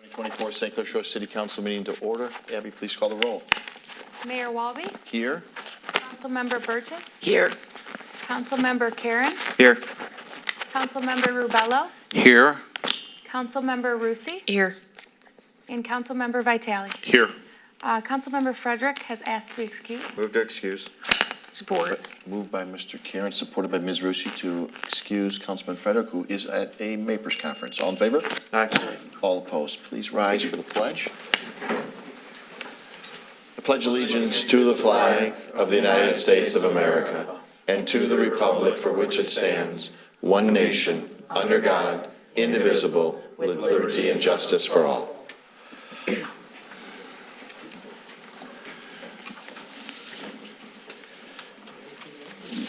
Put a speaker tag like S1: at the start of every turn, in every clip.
S1: 2024 St. Clair Shores City Council meeting to order. Abby, please call the roll.
S2: Mayor Walby,
S1: Here.
S2: Councilmember Burgess,
S3: Here.
S2: Councilmember Karen,
S3: Here.
S2: Councilmember Rubello,
S3: Here.
S2: Councilmember Rusi,
S3: Here.
S2: and Councilmember Vitale.
S3: Here.
S2: Councilmember Frederick has asked to be excused.
S3: Move to excuse. Support.
S1: Moved by Mr. Karen, supported by Ms. Rusi to excuse Councilman Frederick, who is at a MAPERS conference. All in favor?
S3: Aye.
S1: All opposed. Please rise for the pledge. I pledge allegiance to the flag of the United States of America and to the republic for which it stands, one nation, under God, indivisible, with liberty and justice for all.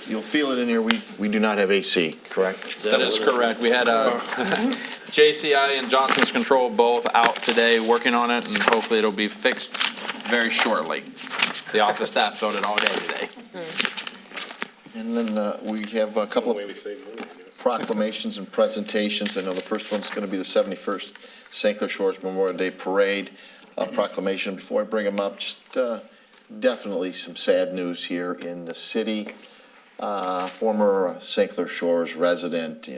S1: You'll feel it in here. We do not have AC, correct?
S4: That is correct. We had JCI and Johnson's Control both out today working on it, and hopefully it'll be fixed very shortly. The office staff voted all day today.
S1: And then we have a couple of proclamations and presentations. I know the first one's going to be the 71st St. Clair Shores Memorial Day Parade proclamation. Before I bring them up, just definitely some sad news here in the city. Former St. Clair Shores resident,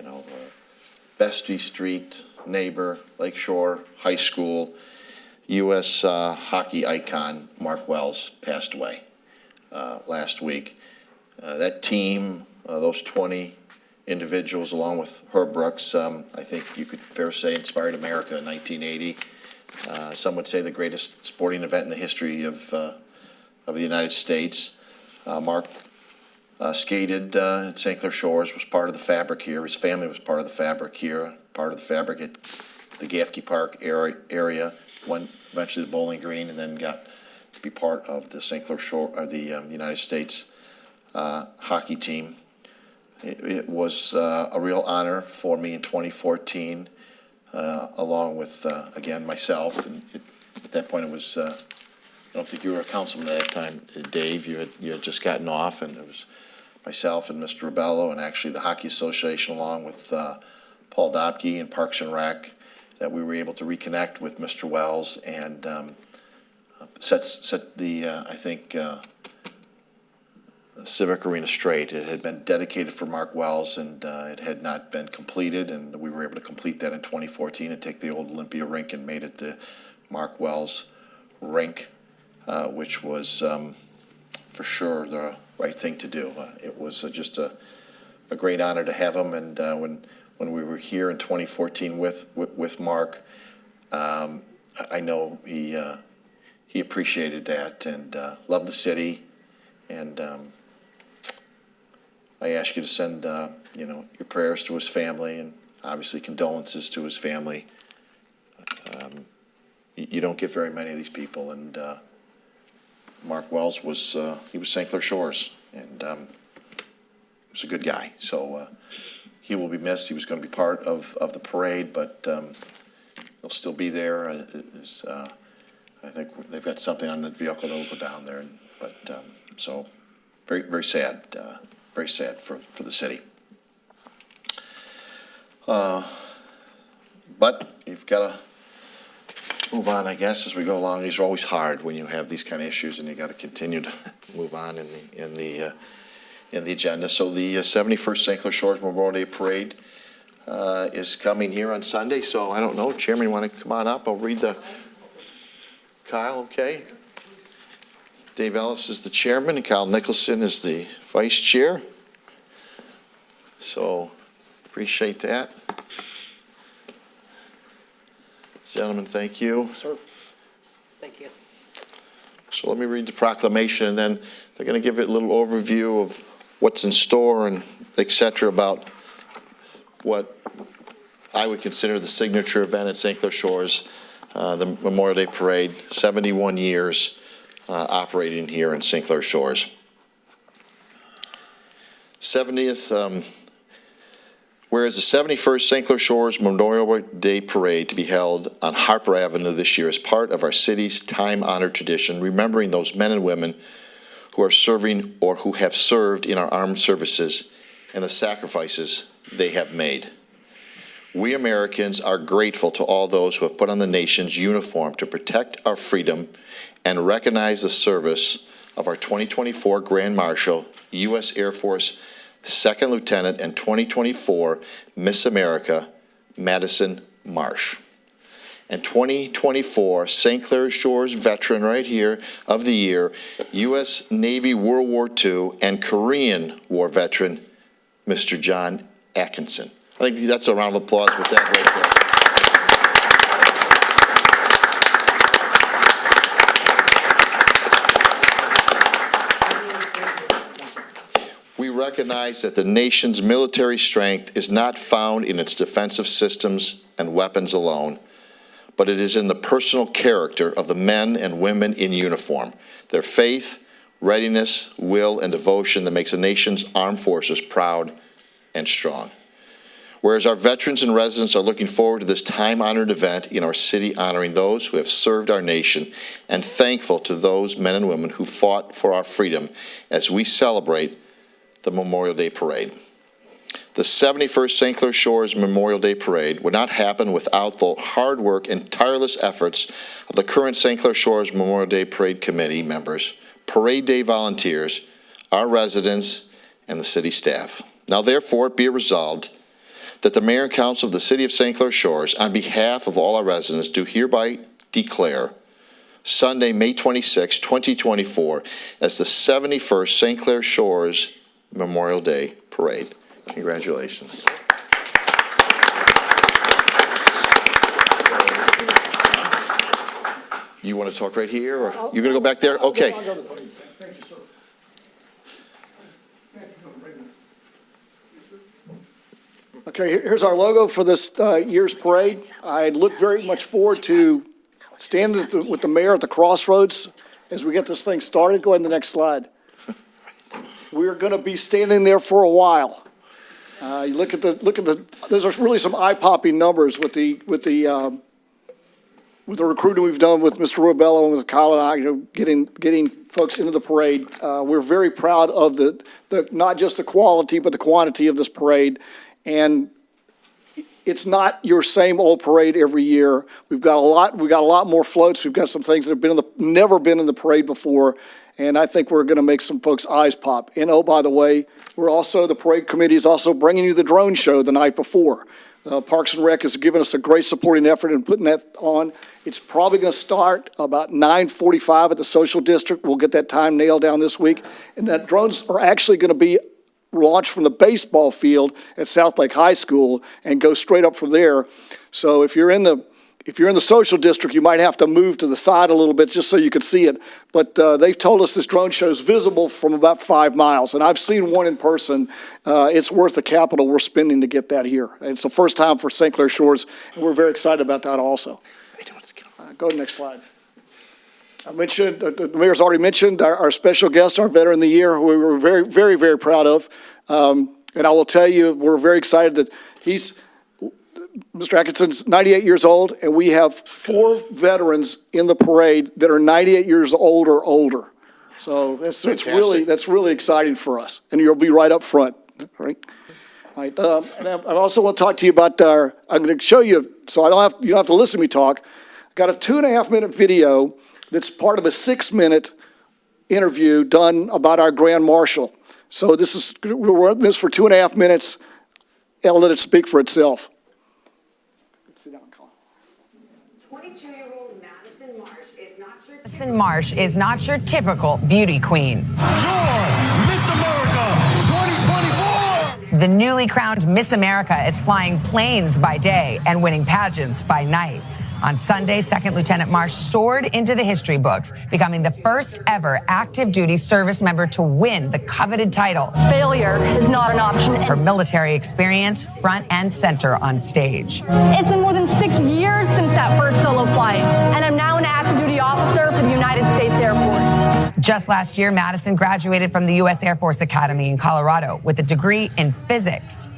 S1: Vestry Street neighbor, Lakeshore High School, U.S. hockey icon Mark Wells passed away last week. That team, those 20 individuals, along with Herb Brooks, I think you could fair say inspired America in 1980. Some would say the greatest sporting event in the history of the United States. Mark skated at St. Clair Shores, was part of the fabric here. His family was part of the fabric here, part of the fabric at the Gaffkey Park area, went eventually to Bowling Green, and then got to be part of the St. Clair Shore, or the United States hockey team. It was a real honor for me in 2014, along with, again, myself. And at that point, it was, I don't think you were a councilman at that time, Dave. You had just gotten off, and it was myself and Mr. Rubello, and actually the Hockey Association, along with Paul Dobke and Parks and Rec, that we were able to reconnect with Mr. Wells and set the, I think, Civic Arena straight. It had been dedicated for Mark Wells, and it had not been completed, and we were able to complete that in 2014 and take the old Olympia rink and made it the Mark Wells rink, which was for sure the right thing to do. It was just a great honor to have him, and when we were here in 2014 with Mark, I know he appreciated that and loved the city, and I ask you to send your prayers to his family and obviously condolences to his family. You don't get very many of these people, and Mark Wells was he was St. Clair Shores, and was a good guy. So he will be missed. He was going to be part of the parade, but he'll still be there. I think they've got something on the vehicle that will go down there. But so very, very sad. Very sad for the city. But you've got to move on, I guess, as we go along. These are always hard when you have these kind of issues, and you got to continue to move on in the agenda. So the 71st St. Clair Shores Memorial Day Parade is coming here on Sunday. So I don't know, Chairman, you want to come on up? I'll read the. Kyle, okay. Dave Ellis is the chairman, and Kyle Nicholson is the vice chair. So appreciate that. Gentlemen, thank you.
S3: Sir. Thank you.
S1: So let me read the proclamation, and then they're going to give it a little overview of what's in store and et cetera about what I would consider the signature event at St. Clair Shores, the Memorial Day Parade, 71 years operating here in St. Clair Shores. 70th, whereas the 71st St. Clair Shores Memorial Day Parade to be held on Harper Avenue this year is part of our city's time-honored tradition, remembering those men and women who are serving or who have served in our armed services and the sacrifices they have made. We Americans are grateful to all those who have put on the nation's uniform to protect our freedom and recognize the service of our 2024 Grand Marshal, U.S. Air Force Second Lieutenant, and 2024 Miss America, Madison Marsh. And 2024 St. Clair Shores veteran right here of the year, U.S. Navy World War II and Korean War veteran, Mr. John Atkinson. I think that's a round of applause with that right there. We recognize that the nation's military strength is not found in its defensive systems and weapons alone, but it is in the personal character of the men and women in uniform, their faith, readiness, will, and devotion that makes the nation's armed forces proud and strong. Whereas our veterans and residents are looking forward to this time-honored event in our city honoring those who have served our nation and thankful to those men and women who fought for our freedom as we celebrate the Memorial Day Parade. The 71st St. Clair Shores Memorial Day Parade would not happen without the hard work and tireless efforts of the current St. Clair Shores Memorial Day Parade Committee members, Parade Day volunteers, our residents, and the city staff. Now therefore be it resolved that the Mayor and Council of the City of St. Clair Shores, on behalf of all our residents, do hereby declare Sunday, May 26, 2024, as the 71st St. Clair Shores Memorial Day Parade. Congratulations. You want to talk right here, or you're going to go back there? Okay.
S5: Thank you, sir. Okay, here's our logo for this year's parade. I look very much forward to standing with the mayor at the crossroads as we get this thing started. Go ahead to the next slide. We're going to be standing there for a while. You look at the. Those are really some eye-popping numbers with the recruiting we've done with Mr. Rubello and with Kyle and I, getting folks into the parade. We're very proud of the not just the quality but the quantity of this parade, and it's not your same old parade every year. We've got a lot more floats. We've got some things that have never been in the parade before, and I think we're going to make some folks' eyes pop. And oh, by the way, the parade committee is also bringing you the drone show the night before. Parks and Rec has given us a great supporting effort in putting that on. It's probably going to start about 9:45 at the social district. We'll get that time nailed down this week. And that drones are actually going to be launched from the baseball field at South Lake High School and go straight up from there. So if you're in the social district, you might have to move to the side a little bit just so you could see it. But they've told us this drone show is visible from about 5 miles, and I've seen one in person. It's worth the capital we're spending to get that here. It's the first time for St. Clair Shores, and we're very excited about that also. Go to the next slide. I mentioned, the mayor's already mentioned our special guest, our veteran of the year, who we were very, very, very proud of. And I will tell you, we're very excited that Mr. Atkinson's 98 years old, and we have 4 veterans in the parade that are 98 years old or older. So that's really exciting for us, and you'll be right up front, right? All right. And I also want to talk to you about I'm going to show you, so you don't have to listen to me talk. I've got a 2.5-minute video that's part of a 6-minute interview done about our Grand Marshal. So we're running this for 2.5 minutes, and I'll let it speak for itself. Sit down, Colin.
S6: 22-year-old Madison Marsh is not your typical beauty queen.
S7: Miss America 2024!
S6: The newly crowned Miss America is flying planes by day and winning pageants by night. On Sunday, Second Lieutenant Marsh soared into the history books, becoming the first ever active duty service member to win the coveted title.
S8: Failure is not an option.
S6: Her military experience front and center on stage.
S8: It's been more than 6 years since that first solo flight, and I'm now an active duty officer for the United States Air Force.
S6: Just last year, Madison graduated from the U.S. Air Force Academy in Colorado with a degree in physics.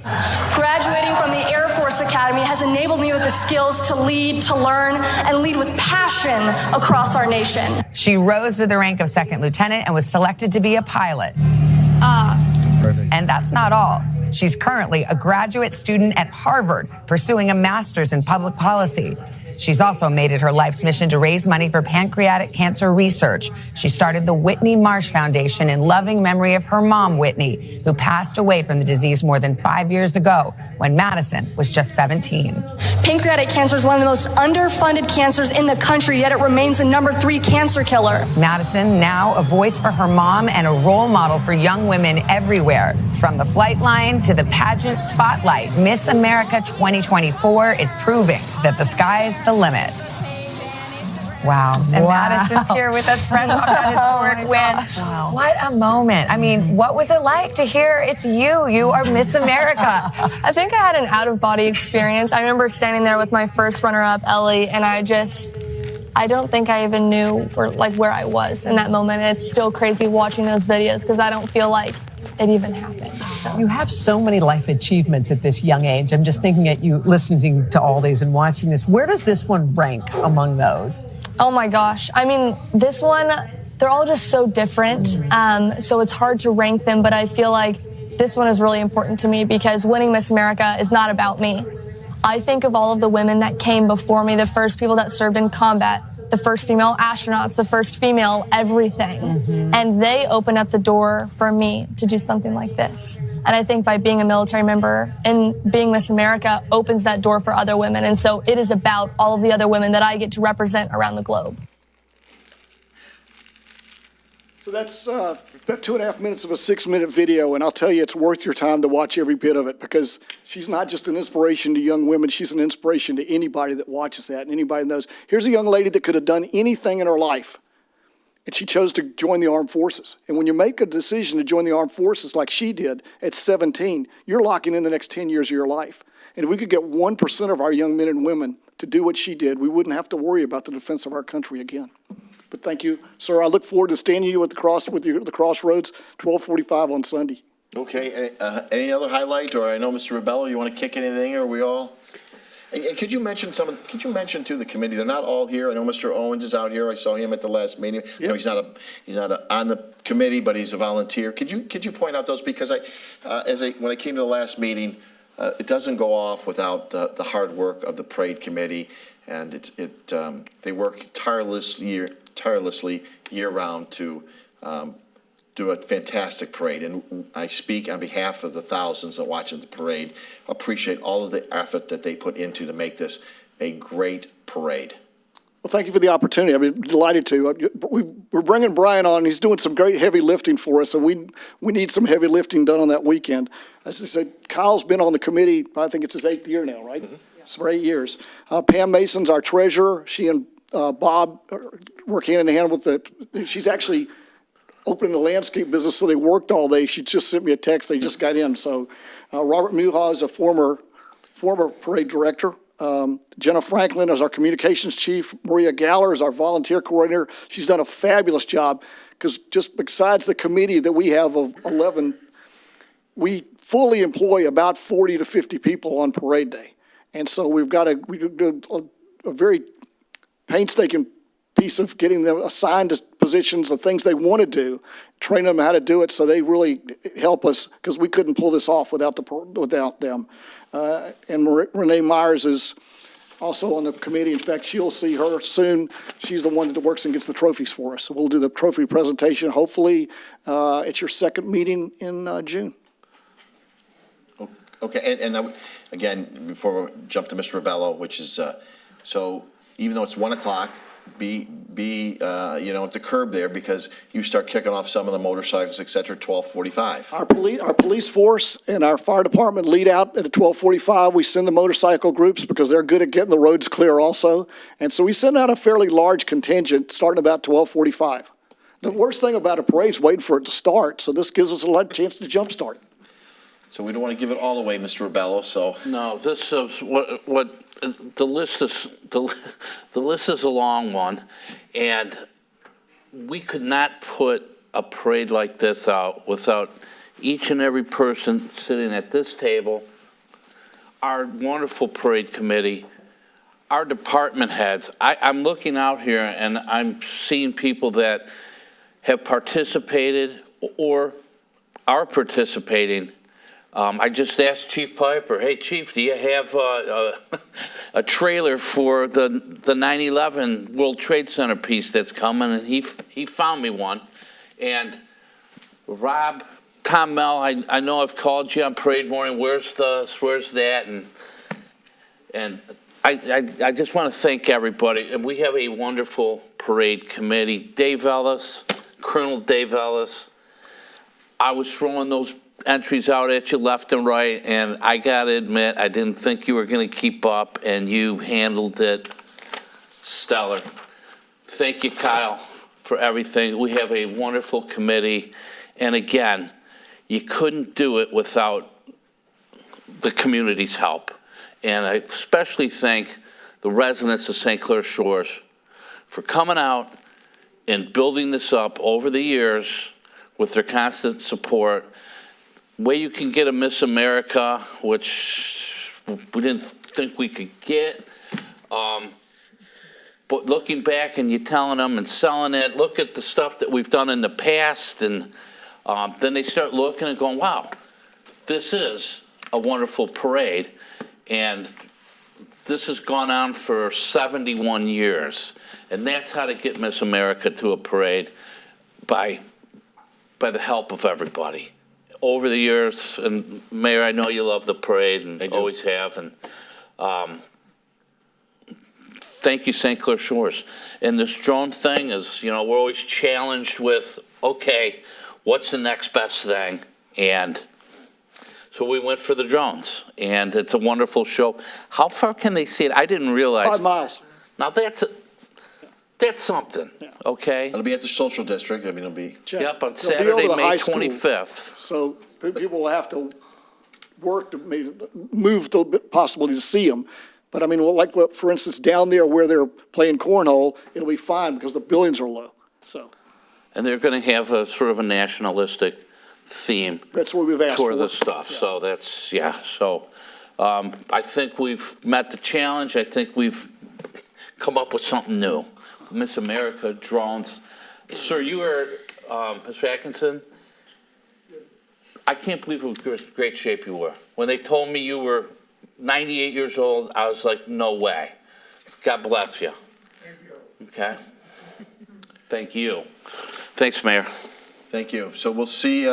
S8: Graduating from the Air Force Academy has enabled me with the skills to lead, to learn, and lead with passion across our nation.
S6: She rose to the rank of second lieutenant and was selected to be a pilot. And that's not all. She's currently a graduate student at Harvard, pursuing a master's in public policy. She's also made it her life's mission to raise money for pancreatic cancer research. She started the Whitney Marsh Foundation in loving memory of her mom, Whitney, who passed away from the disease more than 5 years ago when Madison was just 17.
S8: Pancreatic cancer is one of the most underfunded cancers in the country, yet it remains the #3 cancer killer.
S6: Madison, now a voice for her mom and a role model for young women everywhere. From the flight line to the pageant spotlight, Miss America 2024 is proving that the sky is the limit. Wow. And Madison's here with us, fresh off that historic win. Wow. What a moment. I mean, what was it like to hear it's you? You are Miss America.
S8: I think I had an out-of-body experience. I remember standing there with my first runner-up, Ellie, and I don't think I even knew where I was in that moment. It's still crazy watching those videos because I don't feel like it even happened. So.
S3: You have so many life achievements at this young age. I'm just thinking at you, listening to all these and watching this. Where does this one rank among those?
S8: Oh my gosh. I mean, this one, they're all just so different. So it's hard to rank them, but I feel like this one is really important to me because winning Miss America is not about me. I think of all of the women that came before me, the first people that served in combat, the first female astronauts, the first female everything. And they opened up the door for me to do something like this. And I think by being a military member and being Miss America opens that door for other women. And so it is about all of the other women that I get to represent around the globe.
S5: So that's about 2.5 minutes of a 6-minute video, and I'll tell you, it's worth your time to watch every bit of it because she's not just an inspiration to young women, she's an inspiration to anybody that watches that and anybody knows. Here's a young lady that could have done anything in her life, and she chose to join the armed forces. And when you make a decision to join the armed forces like she did at 17, you're locking in the next 10 years of your life. And if we could get 1% of our young men and women to do what she did, we wouldn't have to worry about the defense of our country again. But thank you, sir. I look forward to standing you at the crossroads, 12:45 on Sunday.
S1: Okay, any other highlight, or I know Mr. Ribello, you want to kick anything, or are we all? And could you mention to the committee, they're not all here. I know Mr. Owens is out here. I saw him at the last meeting. You know, he's not on the committee, but he's a volunteer. Could you point out those, because when I came to the last meeting, it doesn't go off without the hard work of the parade committee, and they work tirelessly year-round to do a fantastic parade. And I speak on behalf of the thousands that watch the parade, appreciate all of the effort that they put into to make this a great parade.
S5: Well, thank you for the opportunity. I'm delighted to. We're bringing Brian on. He's doing some great heavy lifting for us, and we need some heavy lifting done on that weekend. As I said, Kyle's been on the committee, I think it's his 8th year now, right? Mm-hmm. It's for 8 years. Pam Mason's our treasurer. She and Bob work hand in hand with she's actually opening the landscape business, so they worked all day. She just sent me a text. They just got in. So Robert Muha is a former parade director. Jenna Franklin is our communications chief. Maria Galler is our volunteer coordinator. She's done a fabulous job because just besides the committee that we have of 11, we fully employ about 40 to 50 people on parade day. And so we do a very painstaking piece of getting them assigned to positions, the things they want to do, train them how to do it, so they really help us because we couldn't pull this off without them. And Renee Myers is also on the committee. In fact, you'll see her soon. She's the one that works and gets the trophies for us. So we'll do the trophy presentation, hopefully at your second meeting in June.
S1: Okay, and again, before we jump to Mr. Ribello, which is, so even though it's 1 o'clock, be at the curb there, because you start kicking off some of the motorcycles, et cetera, 12:45.
S5: Our police force and our fire department lead out at 12:45. We send the motorcycle groups because they're good at getting the roads clear also. And so we send out a fairly large contingent starting about 12:45. The worst thing about a parade is waiting for it to start, so this gives us a chance to jumpstart it.
S1: So we don't want to give it all away, Mr. Ribello, so.
S9: No, this is what the list is. The list is a long one, and we could not put a parade like this out without each and every person sitting at this table, our wonderful parade committee, our department heads. I'm looking out here and I'm seeing people that have participated or are participating I just asked Chief Piper, hey, Chief, do you have a trailer for the 9/11 World Trade Center piece that's coming? And he found me one. And Rob, Tom Mel, I know I've called you on parade morning. Where's that? And I just want to thank everybody. And we have a wonderful parade committee. Dave Ellis, Colonel Dave Ellis. I was throwing those entries out at you left and right, and I got to admit, I didn't think you were going to keep up, and you handled it stellar. Thank you, Kyle, for everything. We have a wonderful committee, and again, you couldn't do it without the community's help. And I especially thank the residents of St. Clair Shores for coming out and building this up over the years with their constant support. Way you can get a Miss America, which we didn't think we could get. But looking back and you telling them and selling it, look at the stuff that we've done in the past, and then they start looking and going, wow, this is a wonderful parade. And this has gone on for 71 years. And that's how to get Miss America to a parade, by the help of everybody. Over the years, and Mayor, I know you love the parade and always have, and thank you, St. Clair Shores. And this drone thing is, we're always challenged with, okay, what's the next best thing? And so we went for the drones, and it's a wonderful show. How far can they see it? I didn't realize.
S5: 5 miles.
S9: Now that's something, okay?
S1: It'll be at the social district. I mean, it'll be.
S9: Yep, on
S5: They'll be
S9: Saturday,
S5: over the
S9: May
S5: high school.
S9: 25th.
S5: So people will have to work to move a little bit possibly to see them. But I mean, for instance, down there where they're playing cornhole, it'll be fine because the buildings are low. So
S9: And they're going to have a sort of a nationalistic theme
S5: that's what we've asked for.
S9: toward this stuff.
S5: Yeah.
S9: So that's, yeah. So I think we've met the challenge. I think we've come up with something new. Miss America drones. Sir, you were, Mr. Atkinson, I can't believe what great shape you were. When they told me you were 98 years old, I was like, no way. God bless you. Thank you. Okay. Thank you. Thanks, Mayor.
S1: Thank you. So we'll see,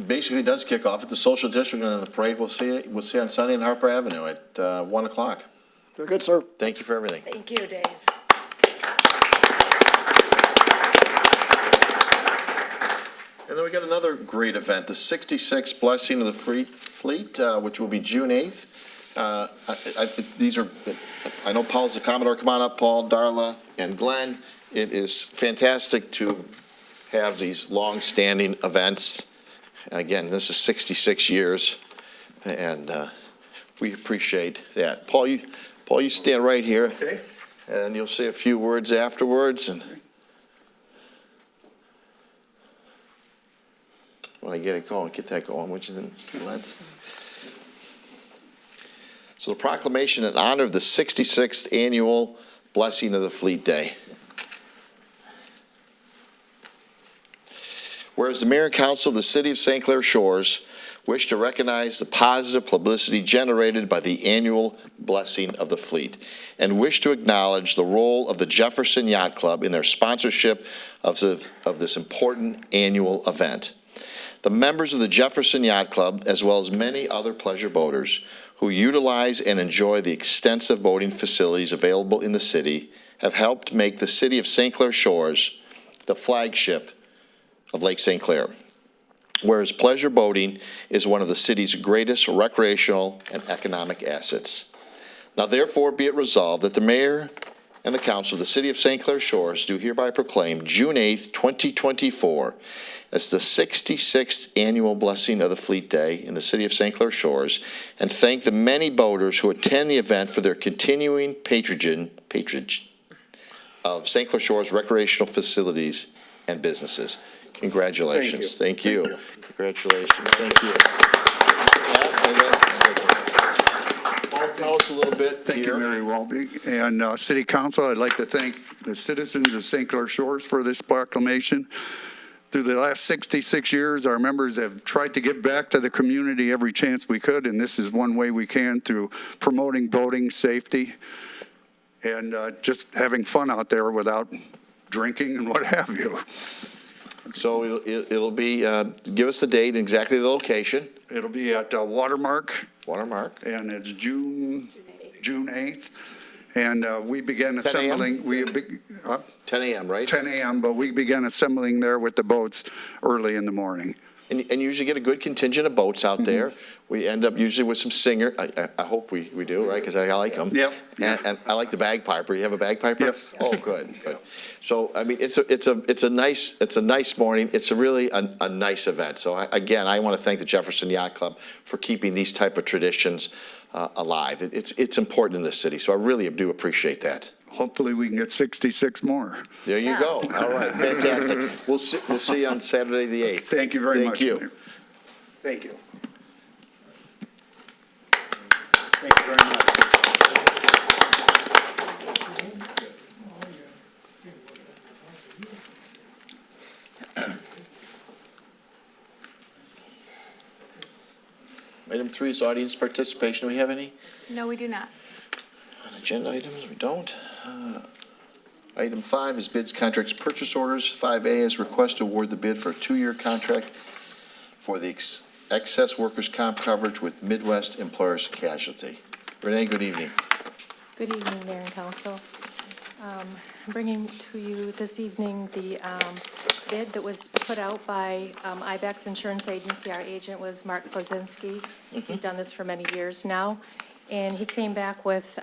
S1: basically it does kick off at the social district, and then the parade we'll see on Sunday on Harper Avenue at 1 o'clock.
S5: Very good, sir.
S1: Thank you for everything.
S10: Thank you, Dave.
S1: And then we got another great event, the 66th Blessing of the Fleet, which will be June 8th. I know Paul's the Commodore. Come on up, Paul, Darla, and Glenn. It is fantastic to have these long-standing events. And again, this is 66 years, and we appreciate that. Paul, you stand right here, okay, and you'll say a few words afterwards. And when I get it going, get that going, which is in Lent. So the proclamation in honor of the 66th annual Blessing of the Fleet Day. Whereas the Mayor and Council of the City of St. Clair Shores wish to recognize the positive publicity generated by the annual Blessing of the Fleet, and wish to acknowledge the role of the Jefferson Yacht Club in their sponsorship of this important annual event. The members of the Jefferson Yacht Club, as well as many other pleasure boaters who utilize and enjoy the extensive boating facilities available in the city, have helped make the City of St. Clair Shores the flagship of Lake St. Clair, whereas pleasure boating is one of the city's greatest recreational and economic assets. Now therefore be it resolved that the Mayor and the Council of the City of St. Clair Shores do hereby proclaim June 8th, 2024 as the 66th annual Blessing of the Fleet Day in the City of St. Clair Shores, and thank the many boaters who attend the event for their continuing patronage of St. Clair Shores recreational facilities and businesses. Congratulations. Thank you. Congratulations. Thank you. Paul, tell us a little bit.
S11: Thank you, Mary Walby. And City Council, I'd like to thank the citizens of St. Clair Shores for this proclamation. through the last 66 years, our members have tried to give back to the community every chance we could, and this is one way we can through promoting boating safety and just having fun out there without drinking and what have you.
S1: So it'll be, give us the date and exactly the location.
S11: It'll be at Watermark,
S1: Watermark.
S11: and it's June 8th. And we began
S1: 10 a.m.?
S11: assembling.
S1: 10 a.m., right?
S11: 10 a.m., but we began assembling there with the boats early in the morning.
S1: And usually get a good contingent of boats out there. We end up usually with some singer. I hope we do, right? Because I like them.
S11: Yep.
S1: And I like the bagpiper. You have a bagpiper?
S11: Yes.
S1: Oh, good. So I mean, it's a nice morning. It's really a nice event. So again, I want to thank the Jefferson Yacht Club for keeping these type of traditions alive. It's important in this city. So I really do appreciate that.
S11: Hopefully we can get 66 more.
S1: There you go. All right, fantastic. We'll see you on Saturday the 8th.
S11: Thank you very much.
S1: Thank you.
S11: Mayor. Thank you. Thank you very much.
S1: Item 3 is audience participation. Do we have any
S2: No, we do not.
S1: agenda items? We don't. Item 5 is bids, contracts, purchase orders. 5A is request to award the bid for a 2-year contract for the excess workers' comp coverage with Midwest Employers Casualty. Renee, good evening.
S10: Good evening, Mayor and Council. I'm bringing to you this evening the bid that was put out by IBEX Insurance Agency. Our agent was Mark Slazinski. He's done this for many years now. And he came back with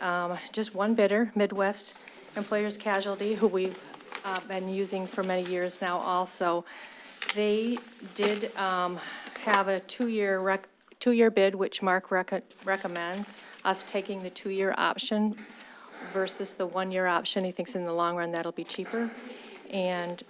S10: just one bidder, Midwest Employers Casualty, who we've been using for many years now also. They did have a two-year bid, which Mark recommends, us taking the 2-year option versus the 1-year option. He thinks in the long run that'll be cheaper. And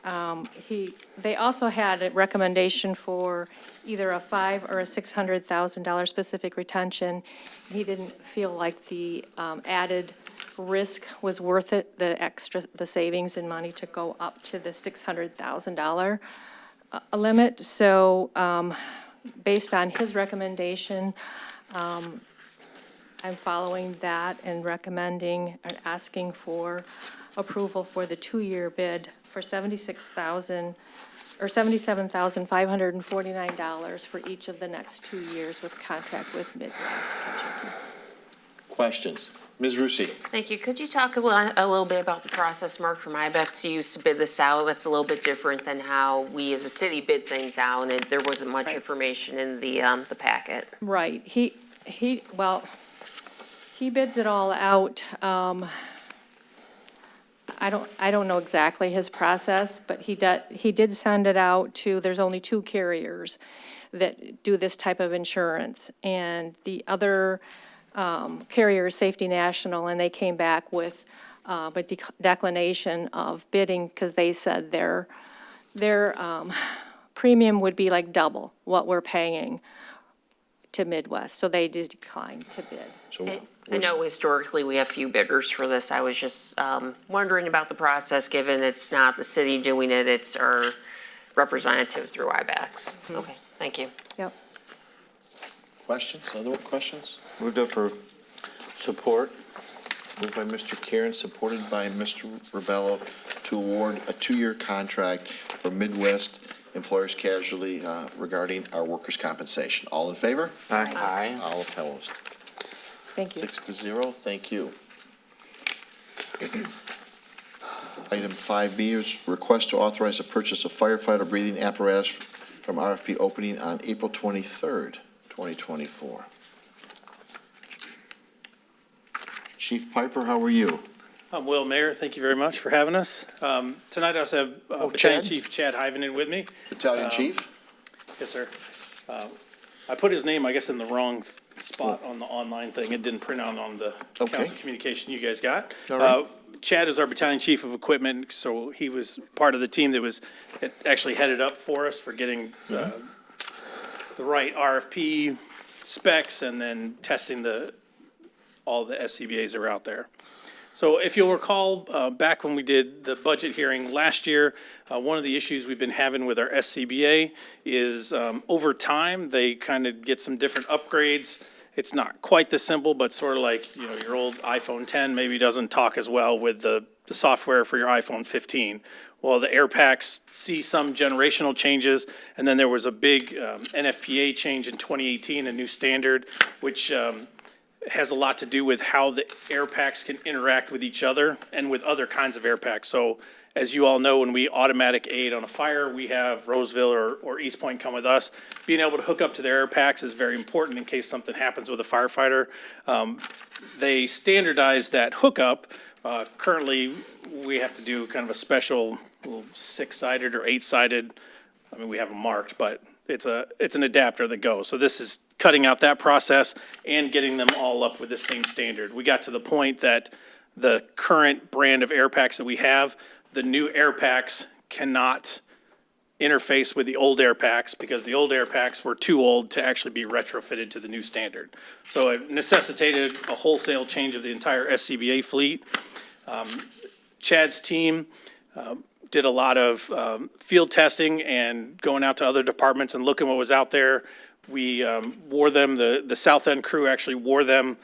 S10: they also had a recommendation for either a $500,000 or a $600,000 specific retention. He didn't feel like the added risk was worth it, the savings in money to go up to the $600,000 limit. So based on his recommendation, I'm following that and recommending and asking for approval for the 2-year bid for $77,549 for each of the next 2 years with contract with Midwest Casualty.
S1: Questions? Ms. Rusi.
S12: Thank you. Could you talk a little bit about the process, Mark, from IBEX used to bid this out? That's a little bit different than how we as a city bid things out, and there wasn't much information in the packet.
S10: Right. He bids it all out. I don't know exactly his process, but he did send it out to, there's only 2 carriers that do this type of insurance. And the other carrier is Safety National, and they came back with a declination of bidding because they said their premium would be like double what we're paying to Midwest. So they did decline to bid.
S12: I know historically we have few bidders for this. I was just wondering about the process, given it's not the city doing it, it's our representative through IBEX. Okay, thank you.
S10: Yep.
S1: Questions? Other questions?
S9: Move to approve. Support.
S1: Moved by Mr. Karen, supported by Mr. Rubello, to award a 2-year contract for Midwest Employers Casualty regarding our workers' compensation. All in favor?
S9: Aye.
S1: All opposed.
S10: Thank you.
S1: 6-0. Thank you. Item 5B is request to authorize the purchase of firefighter breathing apparatus from RFP opening on April 23rd, 2024. Chief Piper, how are you?
S13: I'm well, Mayor. Thank you very much for having us. Tonight I also have Battalion
S1: Chad?
S13: Chief Chad Hyvanen with me.
S1: Battalion Chief?
S13: Yes, sir. I put his name, I guess, in the wrong spot on the online thing. It didn't print out on the council communication you guys got.
S1: All right.
S13: Chad is our Battalion Chief of Equipment, so he was part of the team that actually headed up for us for getting the right RFP specs and then testing all the SCBAs that are out there. So if you'll recall, back when we did the budget hearing last year, one of the issues we've been having with our SCBA is over time, they kind of get some different upgrades. It's not quite this simple, but sort of like, you know, your old iPhone 10 maybe doesn't talk as well with the software for your iPhone 15. Well, the air packs see some generational changes, and then there was a big NFPA change in 2018, a new standard, which has a lot to do with how the air packs can interact with each other and with other kinds of air packs. So as you all know, when we automatic aid on a fire, we have Roseville or East Point come with us. Being able to hook up to their air packs is very important in case something happens with a firefighter. They standardized that hookup. Currently, we have to do kind of a special little 6-sided or 8-sided. I mean, we have them marked, but it's an adapter that goes. So this is cutting out that process and getting them all up with the same standard. We got to the point that the current brand of air packs that we have, the new air packs cannot interface with the old air packs because the old air packs were too old to actually be retrofitted to the new standard. So it necessitated a wholesale change of the entire SCBA fleet. Chad's team did a lot of field testing and going out to other departments and looking what was out there. We wore them, the South End crew actually wore them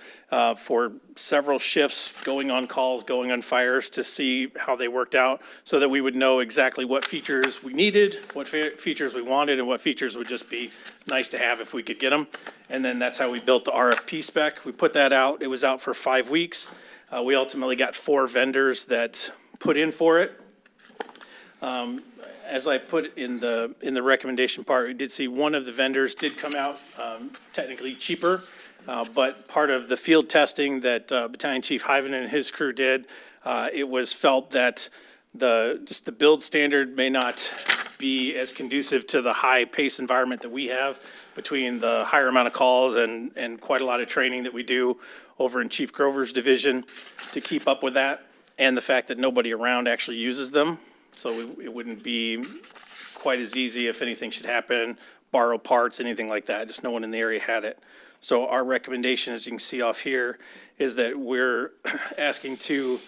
S13: for several shifts, going on calls, going on fires to see how they worked out so that we would know exactly what features we needed, what features we wanted, and what features would just be nice to have if we could get them. And then that's how we built the RFP spec. We put that out. It was out for 5 weeks. We ultimately got 4 vendors that put in for it. As I put in the recommendation part, we did see one of the vendors did come out technically cheaper, but part of the field testing that Battalion Chief Hyven and his crew did, it was felt that just the build standard may not be as conducive to the high pace environment that we have between the higher amount of calls and quite a lot of training that we do over in Chief Grover's division to keep up with that, and the fact that nobody around actually uses them. So it wouldn't be quite as easy if anything should happen, borrow parts, anything like that. Just no one in the area had it. So our recommendation, as you can see off here, is that we're asking to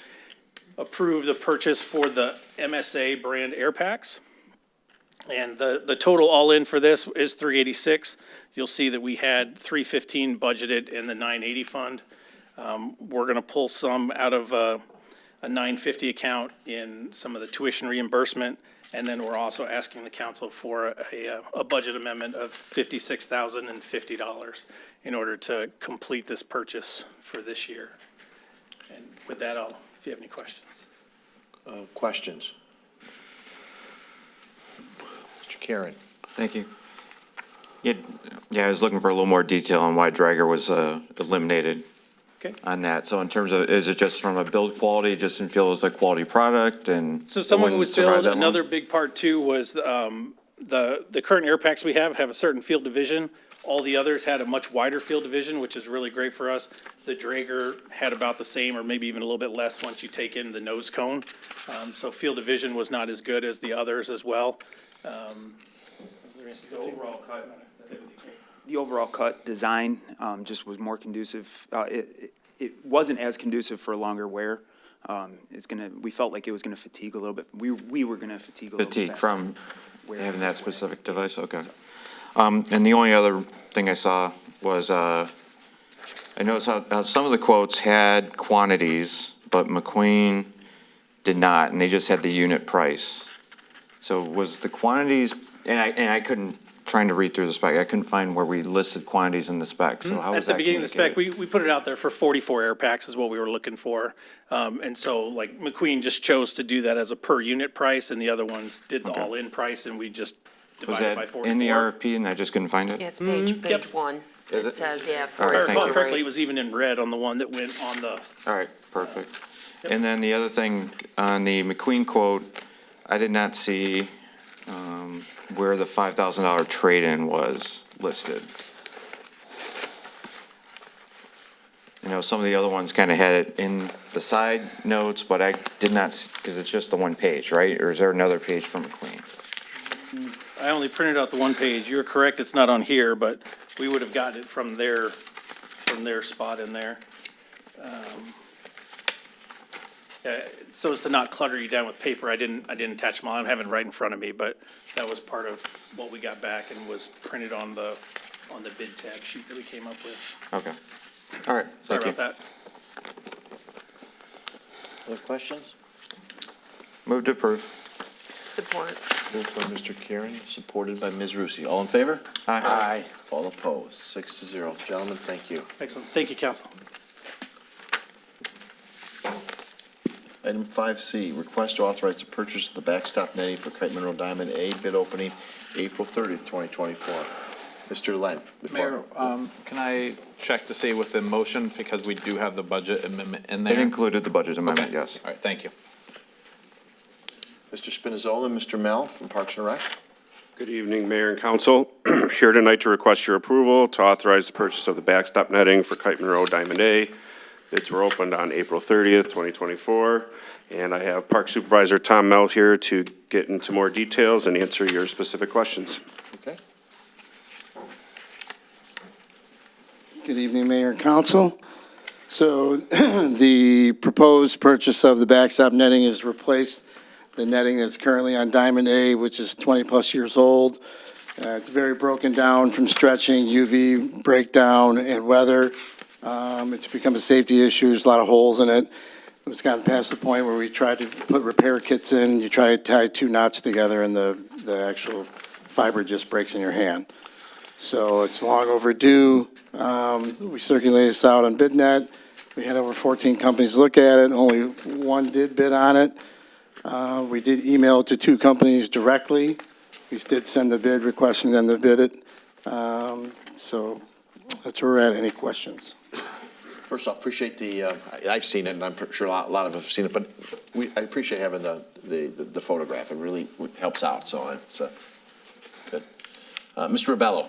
S13: approve the purchase for the MSA brand air packs. And the total all-in for this is $386. You'll see that we had $315 budgeted in the 980 fund. We're gonna pull some out of a 950 account in some of the tuition reimbursement, and then we're also asking the council for a budget amendment of $56,050 in order to complete this purchase for this year. And with that, if you have any questions.
S1: Questions? Mr. Karen.
S14: Thank you. Yeah, I was looking for a little more detail on why Drager was eliminated.
S13: Okay.
S14: On that. So in terms of, is it just from a build quality, just didn't feel it was a quality product and?
S13: So some of it was build.
S14: Another
S13: Another big part too was the current air packs we have a certain field division. All the others had a much wider field division, which is really great for us. The Drager had about the same or maybe even a little bit less once you take in the nose cone. So field division was not as good as the others as well.
S15: The overall cut design just was more conducive. It wasn't as conducive for longer wear. We felt like it was gonna fatigue a little bit. We were gonna fatigue a little bit.
S14: Fatigue from having that specific device, okay. And the only other thing I saw was, I noticed how some of the quotes had quantities, but McQueen did not, and they just had the unit price. So was the quantities, and I couldn't, trying to read through the spec, I couldn't find where we listed quantities in the spec, so how was that
S13: At the beginning of the spec,
S14: communicated?
S13: we put it out there for 44 air packs is what we were looking for. And so like McQueen just chose to do that as a per unit price and the other ones did the all-in price and we just
S14: Was
S13: divided by
S14: that
S13: 44.
S14: in the RFP and I just couldn't find it?
S12: Yeah, it's page
S13: Yep.
S12: 1.
S14: Is
S12: It
S14: it?
S12: says, yeah.
S14: All right,
S13: If I
S14: thank
S13: recall
S14: you.
S13: correctly, it was even in red on the one that went on the,
S14: All right, perfect. And then the other thing, on the McQueen quote, I did not see where the $5,000 trade-in was listed. You know, some of the other ones kind of had it in the side notes, but I did not, because it's just the one page, right? Or is there another page from McQueen?
S13: I only printed out the one page. You're correct, it's not on here, but we would have gotten it from their spot in there. so as to not clutter you down with paper, I didn't attach them all. I don't have it right in front of me, but that was part of what we got back and was printed on the bid tab sheet that we came up with.
S14: Okay. All right,
S13: Sorry
S14: thank you.
S13: about that.
S1: Other questions?
S14: Move to approve.
S12: Support.
S1: Moved by Mr. Kieran, supported by Ms. Rusi. All in favor?
S14: Aye.
S1: All opposed, 6-0. Gentlemen, thank you.
S13: Excellent. Thank you, council.
S1: Item 5C, request to authorize the purchase of the backstop netting for Kite Monroe Diamond A, bid opening April 30th, 2024. Mr. Len,
S4: Mayor, can I check to see with the motion, because we do have the budget amendment in there?
S14: It included the budget amendment,
S4: Okay.
S14: yes.
S4: All right, thank you.
S1: Mr. Spinizzola and Mr. Mel from Parks and Rec.
S16: Good evening, Mayor and Council. Here tonight to request your approval to authorize the purchase of the backstop netting for Kite Monroe Diamond A. Bids were opened on April 30th, 2024, and I have Park Supervisor Tom Mel here to get into more details and answer your specific questions.
S1: Okay.
S17: Good evening, Mayor and Council. So the proposed purchase of the backstop netting is to replace the netting that's currently on Diamond A, which is 20-plus years old. It's very broken down from stretching, UV breakdown, and weather. It's become a safety issue. There's a lot of holes in it. It's gotten past the point where we tried to put repair kits in. You try to tie 2 knots together, and the actual fiber just breaks in your hand. So it's long overdue. We circulated this out on BidNet. We had over 14 companies look at it. Only one did bid on it. We did email it to 2 companies directly. We did send the bid requesting them to bid it. So that's where we're at. Any questions?
S1: First off, appreciate the, I've seen it, and I'm sure a lot of us have seen it, but I appreciate having the photograph. It really helps out, so it's good. Mr. Ribello.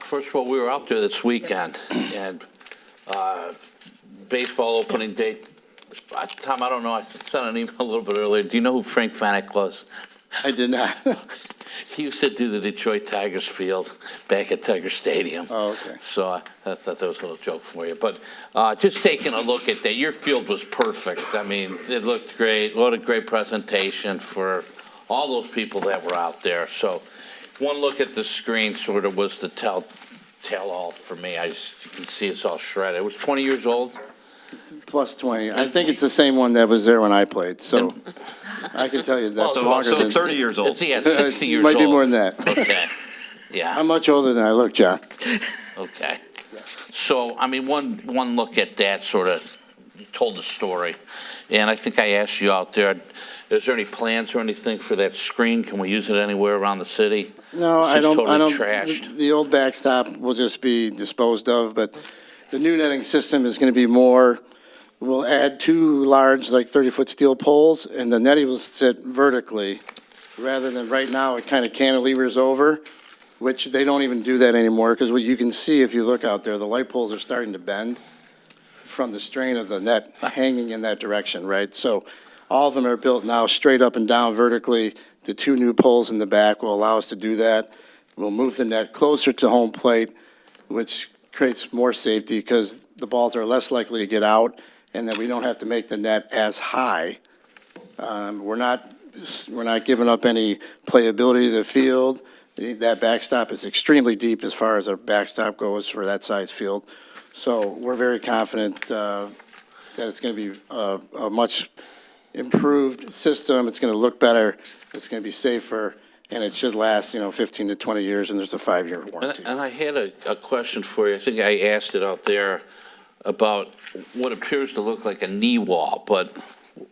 S9: First of all, we were out there this weekend, and baseball opening date. Tom, I don't know, I sent an email a little bit earlier. Do you know who Frank Vanek was?
S17: I did not.
S9: He used to do the Detroit Tigers field back at Tiger Stadium.
S17: Oh, okay.
S9: So I thought that was a little joke for you. But just taking a look at that, your field was perfect. I mean, it looked great. What a great presentation for all those people that were out there. So one look at the screen sort of was the tell-all for me. You can see it's all shredded. It was 20 years old.
S17: Plus 20. I think it's the same one that was there when I played, so I can tell you that's longer than...
S14: 30 years old.
S9: Yeah, 60 years old.
S17: Might be more than that.
S9: Okay, yeah.
S17: I'm much older than I look, John.
S9: Okay. So, I mean, one look at that sort of told the story. And I think I asked you out there, is there any plans or anything for that screen? Can we use it anywhere around the city?
S17: No,
S9: It's
S17: I
S9: just
S17: don't.
S9: totally trashed.
S17: The old backstop will just be disposed of, but the new netting system is going to be more, we'll add 2 large, like 30-foot steel poles, and the netting will sit vertically, rather than right now it kind of cantilevers over, which they don't even do that anymore, because what you can see if you look out there, the light poles are starting to bend from the strain of the net hanging in that direction, right? So all of them are built now straight up and down vertically. The 2 new poles in the back will allow us to do that. We'll move the net closer to home plate, which creates more safety because the balls are less likely to get out, and that we don't have to make the net as high. We're not giving up any playability to the field. That backstop is extremely deep as far as our backstop goes for that size field. So we're very confident that it's going to be a much improved system. It's going to look better. It's going to be safer. And it should last, 15 to 20 years, and the's a 5-year warranty.
S9: And I had a question for you. I think I asked it out there about what appears to look like a knee wall, but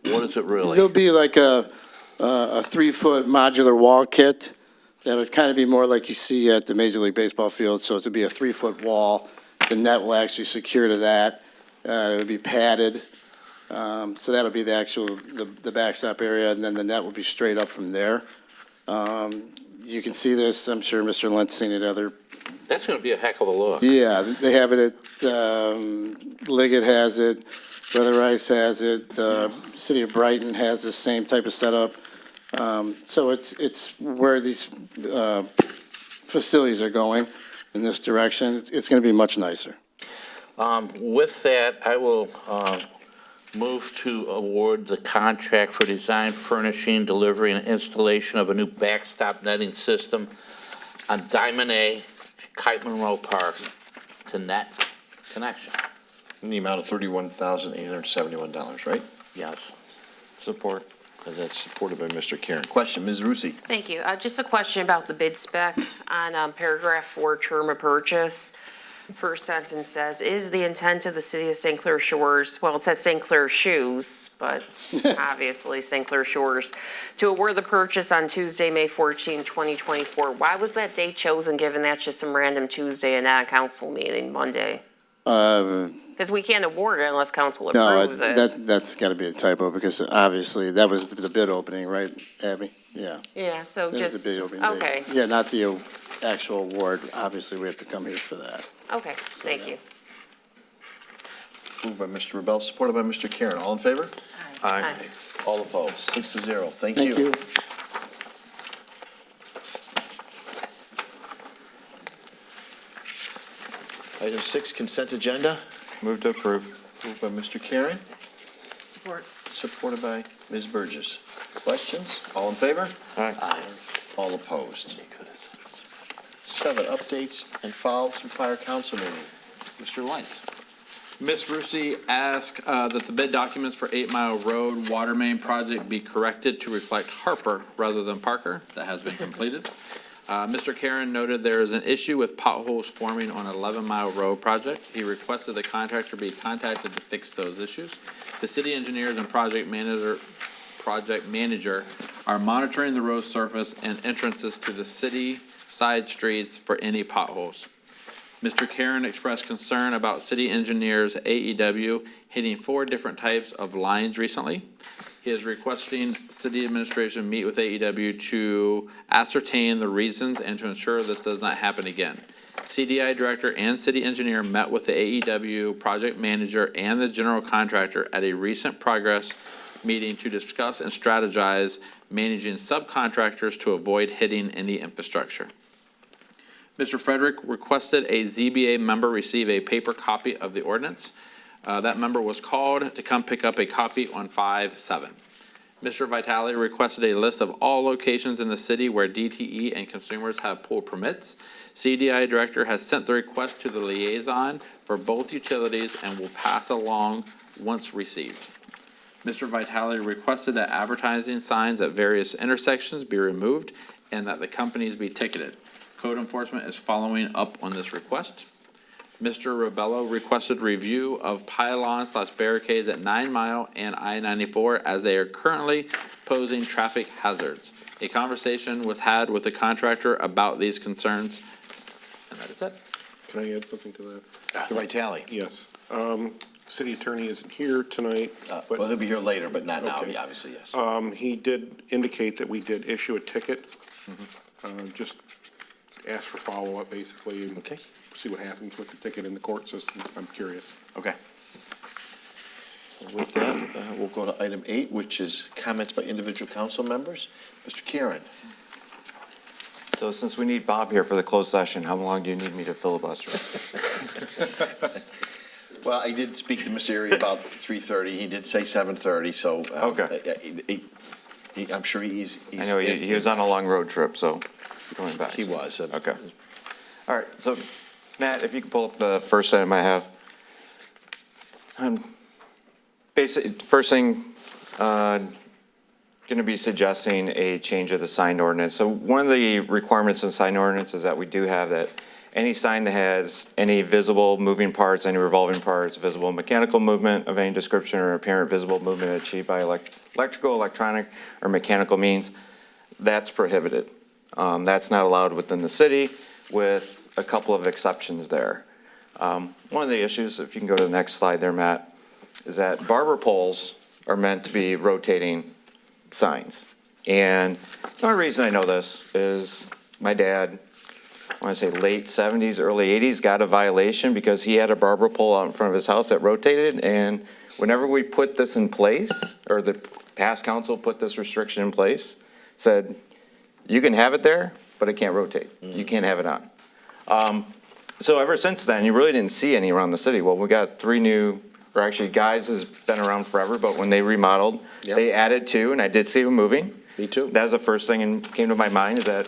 S9: what is it really?
S17: There'll be like a 3-foot modular wall kit that would kind of be more like you see at the Major League Baseball field. So it would be a 3-foot wall. The net will actually secure to that. It'll be padded. So that'll be the backstop area, and then the net will be straight up from there. You can see this, I'm sure Mr. Lent's seen it other.
S9: That's going to be a heck of a look.
S17: Yeah, they have it at, Liggett has it, Brother Rice has it, City of Brighton has the same type of setup. So it's where these facilities are going in this direction. It's going to be much nicer.
S9: With that, I will Move to award the contract for design, furnishing, delivery, and installation of a new backstop netting system on Diamond A, Kite Monroe Park to Net Connection.
S1: In the amount of $31,871, right?
S9: Yes.
S14: Support.
S1: And that's supported by Mr. Karen. Question, Ms. Rusi.
S12: Thank you. Just a question about the bid spec on paragraph 4, term of purchase. First sentence says, is the intent of the city of St. Clair Shores, well, it says St. Clair Shoes, but obviously St. Clair Shores, to award the purchase on Tuesday, May 14, 2024. Why was that date chosen, given that's just some random Tuesday and not a council meeting Monday? Because we can't award it unless council
S17: No,
S12: approves it.
S17: that's got to be a typo, because obviously that was the bid opening, right, Abby? Yeah.
S12: Yeah, so
S17: That was
S12: just,
S17: the bid opening date.
S12: okay,
S17: Yeah, not the actual award. Obviously, we have to come here for that.
S12: okay, thank you.
S1: Moved by Mr. Rebel, supported by Mr. Karen. All in favor?
S12: Aye.
S1: All opposed? 6-0. Thank
S17: Thank you.
S1: Item 6, consent agenda.
S14: Move to approve.
S1: Moved by Mr. Karen,
S12: Support.
S1: supported by Ms. Burgess. Questions? All in favor?
S14: Aye.
S1: All opposed? 7, updates and follow-ups from prior council meeting. Mr. Light.
S4: Ms. Rusi asked that the bid documents for 8 Mile Road water main project be corrected to reflect Harper rather than Parker. That has been completed. Mr. Karen noted there is an issue with potholes forming on 11 Mile Road project. He requested the contractor be contacted to fix those issues. The city engineers and project manager are monitoring the road surface and entrances to the city side streets for any potholes. Mr. Karen expressed concern about city engineers AEW hitting 4 different types of lines recently. He is requesting city administration meet with AEW to ascertain the reasons and to ensure this does not happen again. CDI director and city engineer met with the AEW project manager and the general contractor at a recent progress meeting to discuss and strategize managing subcontractors to avoid hitting any infrastructure. Mr. Frederick requested a ZBA member receive a paper copy of the ordinance. That member was called to come pick up a copy on 5/7. Mr. Vitale requested a list of all locations in the city where DTE and consumers have pool permits. CDI director has sent the request to the liaison for both utilities and will pass along once received. Mr. Vitale requested that advertising signs at various intersections be removed and that the companies be ticketed. Code enforcement is following up on this request. Mr. Rebello requested review of pylons/barricades at 9 Mile and I-94 as they are currently posing traffic hazards. A conversation was had with the contractor about these concerns, and that is it.
S16: Can I add something to that?
S1: Mr. Vitale.
S16: Yes. City attorney isn't here tonight. But
S1: Well, he'll be here later, but not now,
S16: Okay.
S1: obviously, yes.
S16: He did indicate that we did issue a ticket. Just ask for follow-up, basically, and
S1: Okay.
S16: see what happens with the ticket in the court system. I'm curious.
S1: Okay. With that, we'll go to item 8, which is comments by individual council members. Mr. Karen.
S14: So since we need Bob here for the closed session, how long do you need me to filibuster?
S1: Well, I did speak to Mr. Erie about 3:30. He did say 7:30, so.
S14: Okay.
S1: I'm sure he's.
S14: I know he was on a long road trip, so going back.
S1: He was.
S14: Okay. All right, so Matt, if you could pull up the first item I have. First thing, going to be suggesting a change of the sign ordinance. So one of the requirements in sign ordinance is that we do have that any sign that has any visible moving parts, any revolving parts, visible mechanical movement of any description or apparent visible movement achieved by electrical, electronic, or mechanical means, that's prohibited. That's not allowed within the city, with a couple of exceptions there. One of the issues, if you can go to the next slide there, Matt, is that barber poles are meant to be rotating signs. And the only reason I know this is my dad, I want to say late 70s, early 80s, got a violation because he had a barber pole out in front of his house that rotated. And whenever we put this in place, or the past council put this restriction in place, said, you can have it there, but it can't rotate. You can't have it on. So ever since then, you really didn't see any around the city. Well, we got 3 new or actually Guys has been around forever, but when they remodeled,
S1: Yep.
S14: they added two, and I did see them moving.
S1: Me too.
S14: That was the first thing that came to my mind, is that,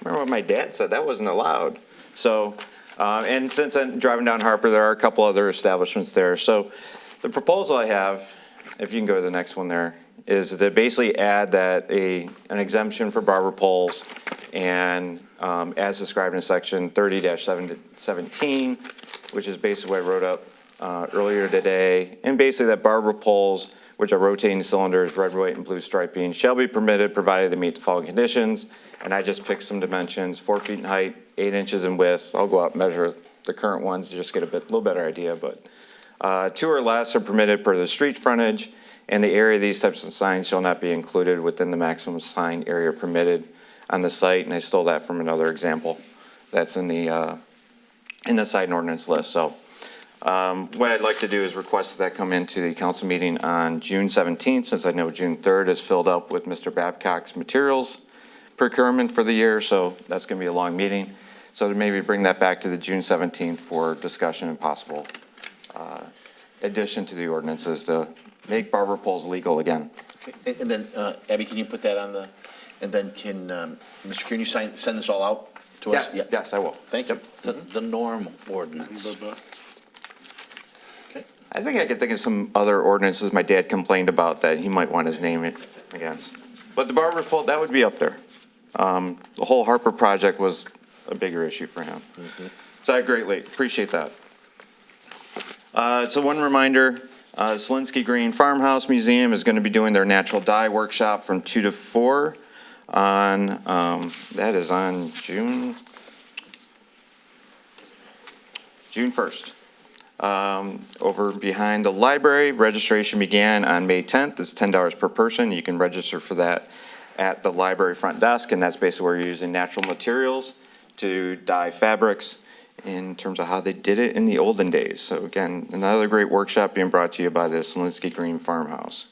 S14: remember what my dad said, that wasn't allowed. So, and since I'm driving down Harper, there are a couple other establishments there. So the proposal I have, if you can go to the next one there, is to basically add that an exemption for barber poles, and as described in section 30-17, which is basically what I wrote up earlier today, and basically that barber poles, which are rotating cylinders, red, white, and blue striping, shall be permitted provided they meet the following conditions. And I just picked some dimensions: 4 feet in height, 8 inches in width. I'll go out and measure the current ones to just get a little better idea, but 2 or less are permitted per the street frontage, and the area of these types of signs shall not be included within the maximum sign area permitted on the site. And I stole that from another example that's in the sign ordinance list. So what I'd like to do is request that come into the council meeting on June 17th, since I know June 3rd is filled up with Mr. Babcock's materials procurement for the year, so that's going to be a long meeting. So to maybe bring that back to the June 17th for discussion and possible addition to the ordinances to make barber poles legal again.
S1: Okay, and then, Abby, can you put that on the, and then can, Mr. Can you send this all out to us?
S14: Yes, yes, I will.
S1: Thank you.
S9: The norm ordinance.
S14: I think I could think of some other ordinances my dad complained about that he might want his name against. But the barber's pole, that would be up there. The whole Harper project was a bigger issue for him. So I greatly appreciate that. So one reminder, Selinsky Green Farmhouse Museum is going to be doing their natural dye workshop from 2 to 4 on, that is on June 1st. Over behind the library. Registration began on May 10th. It's $10 per person. You can register for that at the library front desk, and that's basically where you're using natural materials to dye fabrics in terms of how they did it in the olden days. So again, another great workshop being brought to you by the Selinsky Green Farmhouse.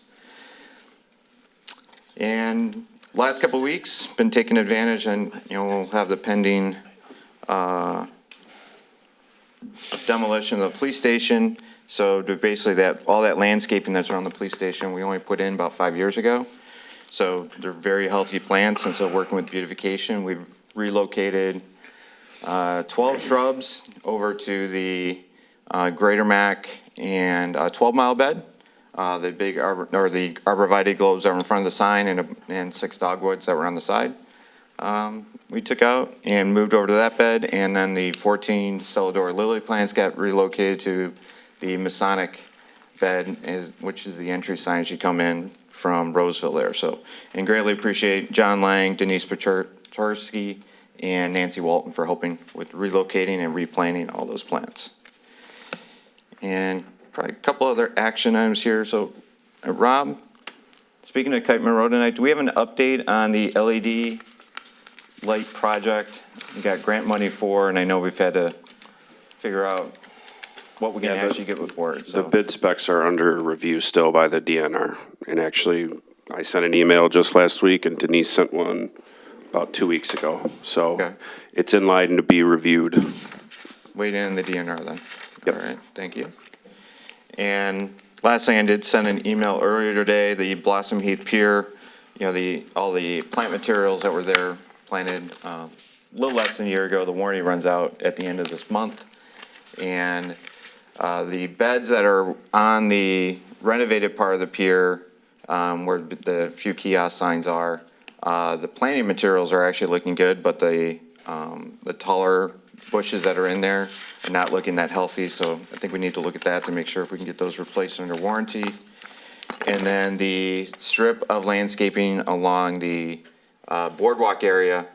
S14: And last couple of weeks, been taking advantage, and we'll have the pending demolition of the police station. So to basically all that landscaping that's around the police station, we only put in about 5 years ago. So they're very healthy plants, and so working with beautification, we've relocated 12 shrubs over to the Greater Mac and 12-mile bed. The big the arborvitae globes that were in front of the sign, and 6 dogwoods that were on the side. We took out and moved over to that bed, and then the 14 Stelladora lily plants got relocated to the Masonic bed, which is the entry sign as you come in from Roseville there. So, and greatly appreciate John Lang, Denise Pacharski, and Nancy Walton for helping with relocating and replanting all those plants. And probably a couple other action items here. So, Rob, speaking of Kite Monroe tonight, do we have an update on the LED light project we got grant money for, and I know we've had to figure out what we can actually get before it. So.
S16: The bid specs are under review still by the DNR. And actually, I sent an email just last week, and Denise sent one about 2 weeks ago. So it's in line to be reviewed.
S14: Waiting in the DNR then. Yep. All right, thank you. And last thing, I did send an email earlier today, the Blossom Heath Pier, all the plant materials that were there planted a little less than a year ago. The warranty runs out at the end of this month. And the beds that are on the renovated part of the pier, where the few kiosk signs are, the planting materials are actually looking good, but the taller bushes that are in there are not looking that healthy. So I think we need to look at that to make sure if we can get those replaced under warranty. And then the strip of landscaping along the boardwalk area,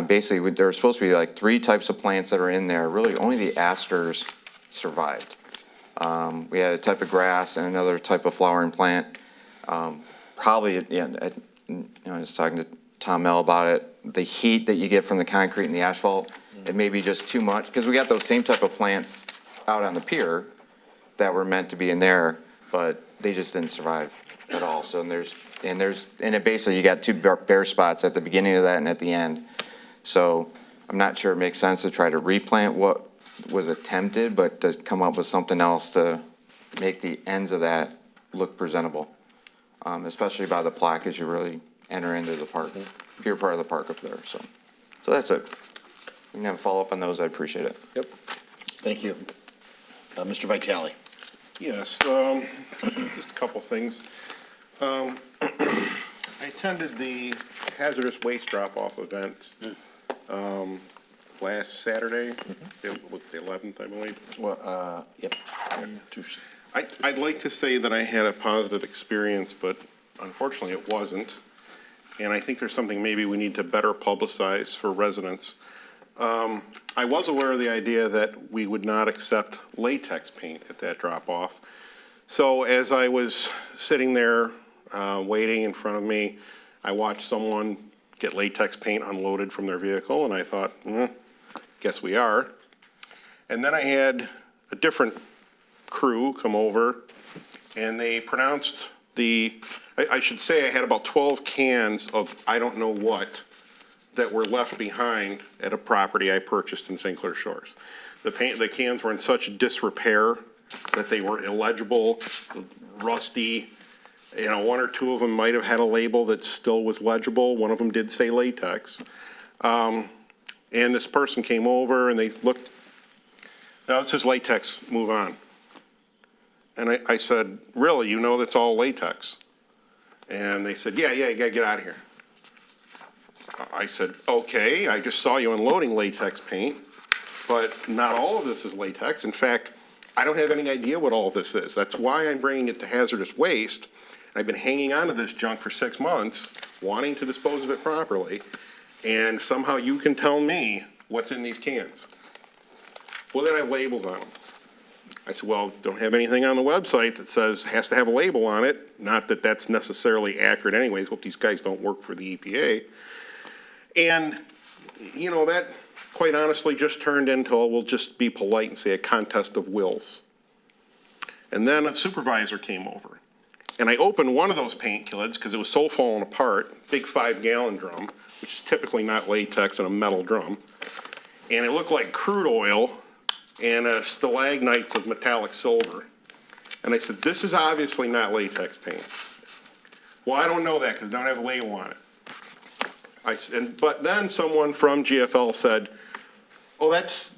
S14: basically there were supposed to be like 3 types of plants that are in there. Really only the asters survived. We had a type of grass and another type of flowering plant. Probably, I was talking to Tom Mell about it. The heat that you get from the concrete and the asphalt, it may be just too much, because we got those same type of plants out on the pier that were meant to be in there, but they just didn't survive at all. So it basically you got 2 bare spots at the beginning of that and at the end. So I'm not sure it makes sense to try to replant what was attempted, but to come up with something else to make the ends of that look presentable, especially by the plaque as you really enter into the park, if you're part of the park up there. So that's it. You can have a follow-up on those. I appreciate it.
S1: Yep. Thank you. Mr. Vitale.
S18: Yes, just a couple things. I attended the hazardous waste drop-off event last Saturday. It was the 11th, I believe.
S1: Well, yep.
S18: I'd like to say that I had a positive experience, but unfortunately it wasn't. And I think there's something maybe we need to better publicize for residents. I was aware of the idea that we would not accept latex paint at that drop-off. So as I was sitting there waiting in front of me, I watched someone get latex paint unloaded from their vehicle, and I thought, guess we are. And then I had a different crew come over, and they pronounced I should say I had about 12 cans of I don't know what that were left behind at a property I purchased in St. Clair Shores. The cans were in such disrepair that they were illegible, rusty. You know, one or two of them might have had a label that still was legible. One of them did say latex. And this person came over and they looked, now this is latex, move on. And I said, really, you know that's all latex? And they said, yeah, you gotta get out of here. I said, okay, I just saw you unloading latex paint, but not all of this is latex. In fact, I don't have any idea what all of this is. That's why I'm bringing it to hazardous waste. I've been hanging on to this junk for 6 months, wanting to dispose of it properly, and somehow you can tell me what's in these cans. Well, they don't have labels on them. I said, well, don't have anything on the website that says has to have a label on it. Not that that's necessarily accurate anyways. Hope these guys don't work for the EPA. And, you know, that quite honestly just turned into, we'll just be polite and say, a contest of wills. And then a supervisor came over. And I opened one of those paint lids because it was so falling apart, big 5-gallon drum, which is typically not latex in a metal drum. And it looked like crude oil and stalagmites of metallic silver. And I said, this is obviously not paint. Well, I don't know that because it don't have a label on it. But then someone from GFL said, oh, that's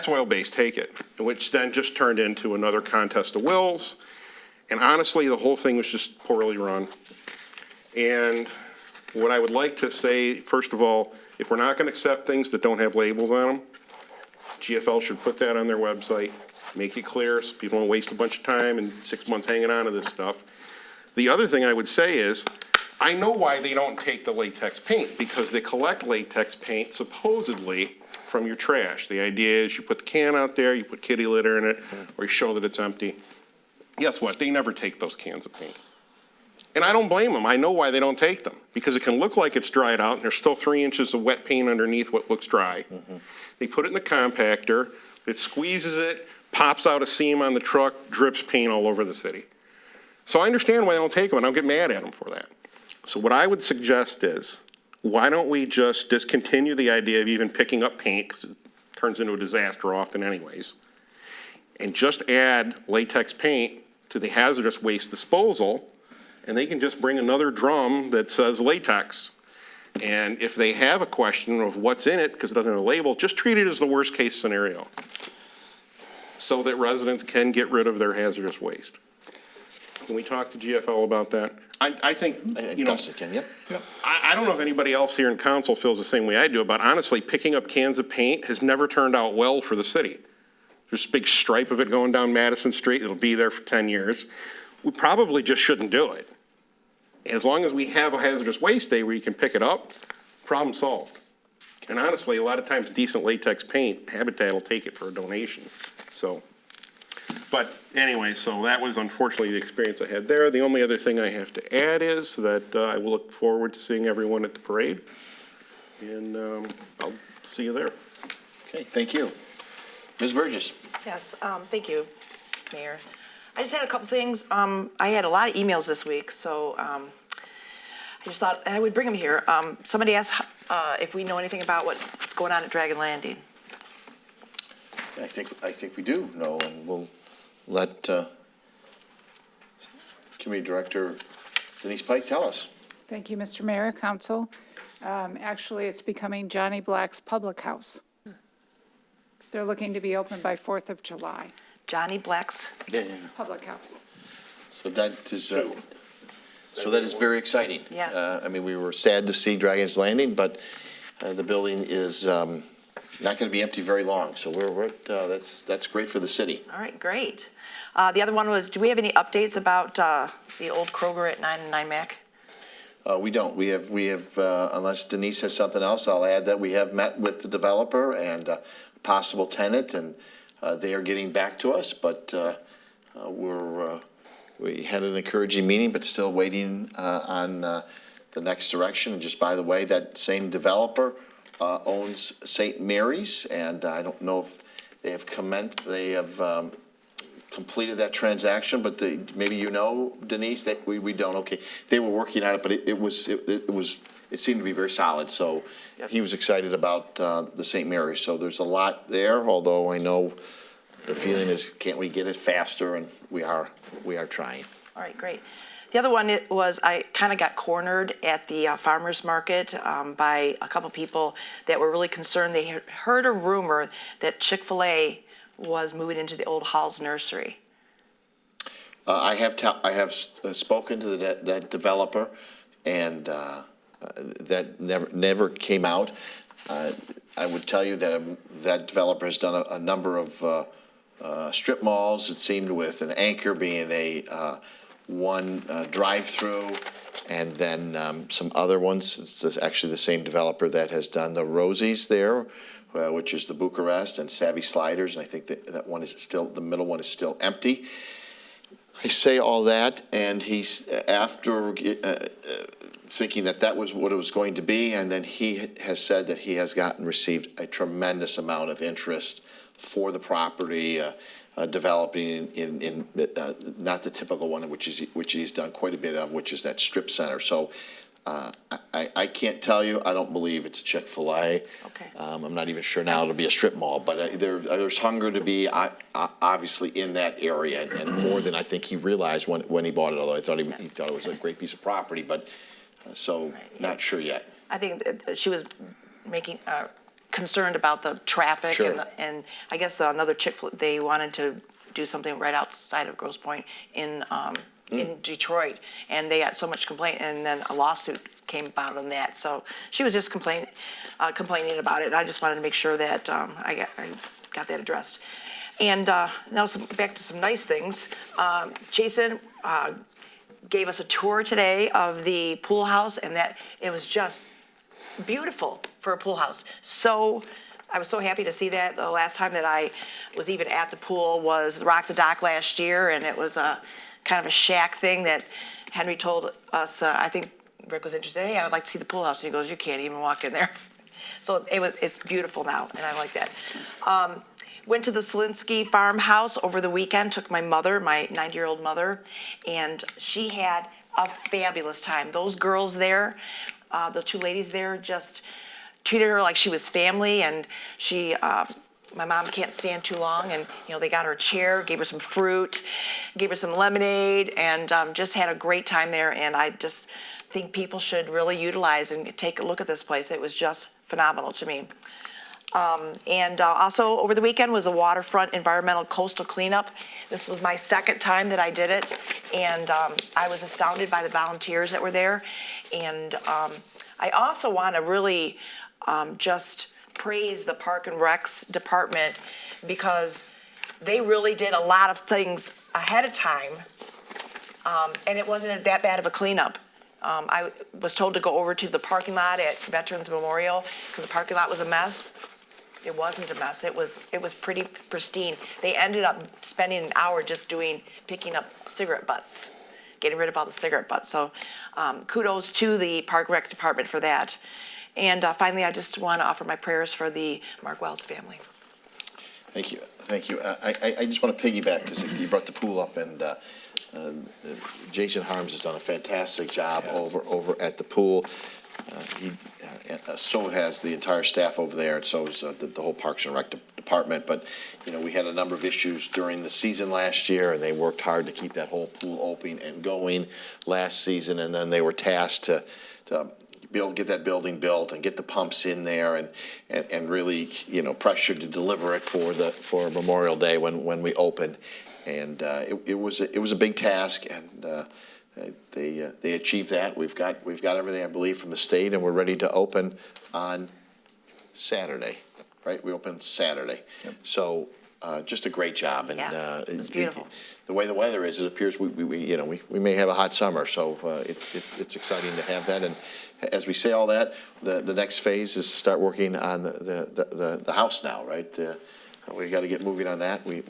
S18: oil-based, take it, which then just turned into another contest of wills. And honestly, the whole thing was just poorly run. And what I would like to say, first of all, if we're not going to accept things that don't have labels on them, GFL should put that on their website, make it clear so people don't waste a bunch of time and 6 months hanging on to this stuff. The other thing I would say is, I know why they don't take the latex paint, because they collect latex paint supposedly from your trash. The idea is you put the can out there, you put kitty litter in it, or you show that it's empty. Guess what? They never take those cans of paint. And I don't blame them. I know why they don't take them, because it can look like it's dried out and there's still 3 inches of wet paint underneath what looks dry. They put it in the compactor, it squeezes it, pops out a seam on the truck, drips paint all over the city. So I understand why they don't take them, and I don't get mad at them for that. So what I would suggest is, why don't we just discontinue the idea of even picking up paint, because it turns into a disaster often anyways, and just add latex paint to the hazardous waste disposal, and they can just bring another drum that says latex. And if they have a question of what's in it, because it doesn't have a label, just treat it as the worst case scenario, so that residents can get rid of their hazardous waste. Can we talk to GFL about that? I think, you know,
S1: Yep.
S18: I don't know if anybody else here in council feels the same way I do about, honestly, picking up cans of paint has never turned out well for the city. There's a big stripe of it going down Madison Street. It'll be there for 10 years. We probably just shouldn't do it. As long as we have a hazardous waste day where you can pick it up, problem solved. And honestly, a lot of times decent latex paint, Habitat will take it for a donation. So, but anyway, so that was unfortunately the experience I had there. The only other thing I have to add is that I will look forward to seeing everyone at the parade. And I'll see you there.
S1: Okay, thank you. Ms. Burgess.
S19: Yes, thank you, Mayor. I just had a couple things. I had a lot of emails this week, so I just thought I would bring them here. Somebody asked if we know anything about what's going on at Dragon Landing.
S1: I think we do know, and we'll let Community Director Denise Pike, tell us.
S20: Thank you, Mr. Mayor, Council. Actually, it's becoming Johnny Black's Public House. They're looking to be open by 4th of July.
S19: Johnny Black's
S20: Public House.
S1: So that is very exciting.
S19: Yeah.
S1: I mean, we were sad to see Dragon's Landing, but the building is not going to be empty very long. So that's great for the city.
S19: All right, great. The other one was, do we have any updates about the old Kroger at 9 and 9 Mac?
S1: We don't. We have unless Denise has something else, I'll add that we have met with the developer and possible tenant, and they are getting back to us, but we had an encouraging meeting, but still waiting on the next direction. And just by the way, that same developer owns St. Mary's, and I don't know if they have completed that transaction, but maybe you know, Denise, that we don't. Okay, they were working on it, but it seemed to be very solid. So he was excited about the St. Mary's. So there's a lot there. Although I know the feeling is, can't we get it faster? And we are trying.
S19: All right, great. The other one was I kind of got cornered at the farmers market by a couple people that were really concerned. They heard a rumor that Chick-fil-A was moving into the old Halls Nursery.
S1: I have spoken to that developer, and that never came out. I would tell you that developer has done a number of strip malls. It seemed with an anchor being one drive-through, and then some other ones. It's actually the same developer that has done the Rosie's there, which is the Bucharest, and Savvy Sliders, and I think that one is still, the middle one is still empty. I say all that, and he's, after thinking that was what it was going to be, and then he has said that he has received a tremendous amount of interest for the property, developing in not the typical one, which he's done quite a bit of, which is that strip center. So I can't tell you. I don't believe it's a Chick-fil-A.
S19: Okay.
S1: I'm not even sure now it'll be a strip mall, but there's hunger to be obviously in that area, and more than I think he realized when he bought it. Although I thought he thought it was a great piece of property, but not sure yet.
S19: I think that she was making concerned about the traffic.
S1: Sure.
S19: and I guess another Chick-fil-A, they wanted to do something right outside of Grosse Pointe in Detroit, and they got so much complaint, and then a lawsuit came about on that. So she was just complaining about it, and I just wanted to make sure that I got that addressed. And now back to some nice things. Jason gave us a tour today of the pool house, and that it was just beautiful for a pool house. So I was so happy to see that. The last time that I was even at the pool was Rock the Dock last year, and it was kind of a shack thing that Henry told us. I think Rick was interested. Hey, I would like to see the pool house. And he goes, you can't even walk in there. So it's beautiful now, and I like that. Went to the Selinsky farmhouse over the weekend, took my mother, my 90-year-old mother, and she had a fabulous time. Those girls there, the two ladies there, just treated her like she was family, and she, my mom can't stand too long, and they got her a chair, gave her some fruit, gave her some lemonade, and just had a great time there. And I just think people should really utilize and take a look at this place. It was just phenomenal to me. And also over the weekend was a waterfront environmental coastal cleanup. This was my second time that I did it, and I was astounded by the volunteers that were there. And I also want to really just praise the Park and Recs department, because they really did a lot of things ahead of time, and it wasn't that bad of a cleanup. I was told to go over to the parking lot at Veterans Memorial because the parking lot was a mess. It wasn't a mess. It was pretty pristine. They ended up spending an hour just picking up cigarette butts, getting rid of all the cigarette butts. So kudos to the Park Rec department for that. And finally, I just want to offer my prayers for the Mark Wells family.
S1: Thank you. Thank you. I just want to piggyback because you brought the pool up, and Jason Harms has done a fantastic job over at the pool. so has the entire staff over there, and so is the whole Parks and Rec department. But, we had a number of issues during the season last year, and they worked hard to keep that whole pool open and going last season. And then they were tasked to be able to get that building built and get the pumps in there and really, pressured to deliver it for Memorial Day when we open. And it was a big task, and they achieved that. We've got everything, I believe, from the state, and we're ready to open on Saturday, right? We open Saturday. Yep. So just a great job. And
S12: it was beautiful.
S1: The way the weather is, it appears we may have a hot summer. So it's exciting to have that. And as we say all that, the next phase is to start working on the house now, right? We got to get moving on that. We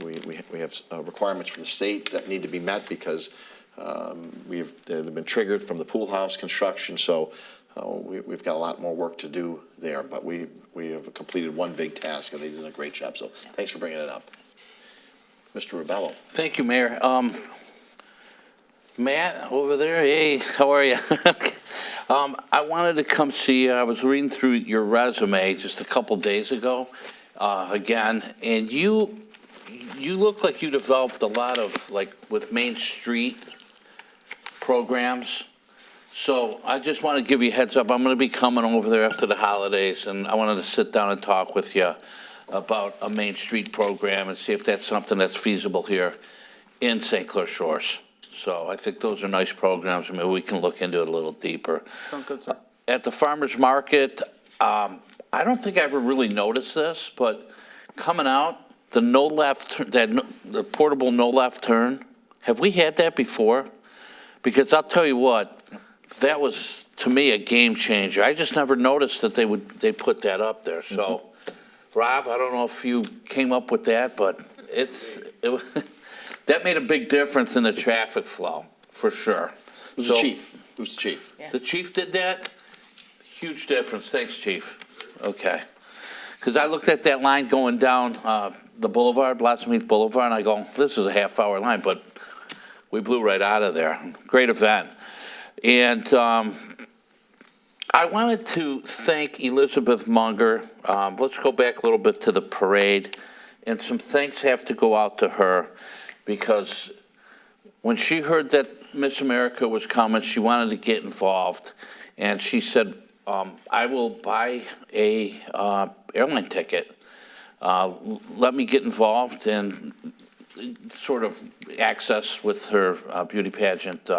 S1: have requirements from the state that need to be met because they've been triggered from the pool house construction. So we've got a lot more work to do there. But we have completed one big task, and they did a great job. So thanks for bringing it up, Mr. Rubello.
S9: Thank you, Mayor. Matt over there, hey, how are you? I wanted to come see you. I was reading through your resume just a couple days ago. Again, and you look like you developed a lot of, with Main Street programs. So I just want to give you a heads up. I'm going to be coming over there after the holidays, and I wanted to sit down and talk with you about a Main Street program and see if that's something that's feasible here in St. Clair Shores. So I think those are nice programs. Maybe we can look into it a little deeper.
S1: Sounds good, sir.
S9: At the farmer's market, I don't think I ever really noticed this, but coming out, the the portable no left turn, have we had that before? Because I'll tell you what, that was, to me, a game changer. I just never noticed that they put that up there. So, Rob, I don't know if you came up with that, but that made a big difference in the traffic flow, for sure.
S1: Who's the chief? Who's the chief?
S9: Yeah. The chief did that? Huge difference. Thanks, Chief. Okay. Because I looked at that line going down the boulevard, Blossom Heath Boulevard, and I go, this is a half-hour line, but we blew right out of there. Great event. And I wanted to thank Elizabeth Munger. Let's go back a little bit to the parade. And some thanks have to go out to her because when she heard that Miss America was coming, she wanted to get involved. And she said, I will buy a airline ticket. Let me get involved and sort of access with her beauty pageant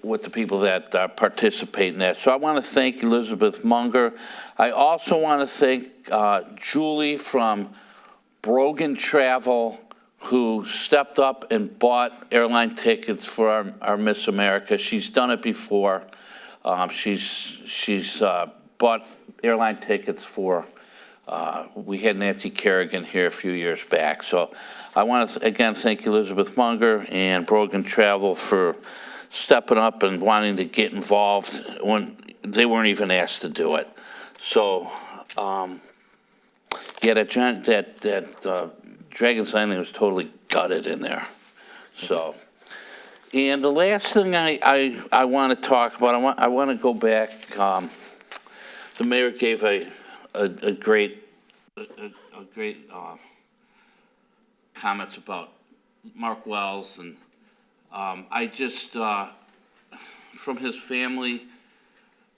S9: with the people that participate in that. So I want to thank Elizabeth Munger. I also want to thank Julie from Brogan Travel, who stepped up and bought airline tickets for our Miss America. She's done it before. She's bought airline tickets for, we had Nancy Kerrigan here a few years back. So I want to, again, thank Elizabeth Munger and Brogan Travel for stepping up and wanting to get involved when they weren't even asked to do it. So, yeah, that Dragon's Landing was totally gutted in there. So, and the last thing I want to talk about, I want to go back. The mayor gave a great comments about Mark Wells, and I just from his family.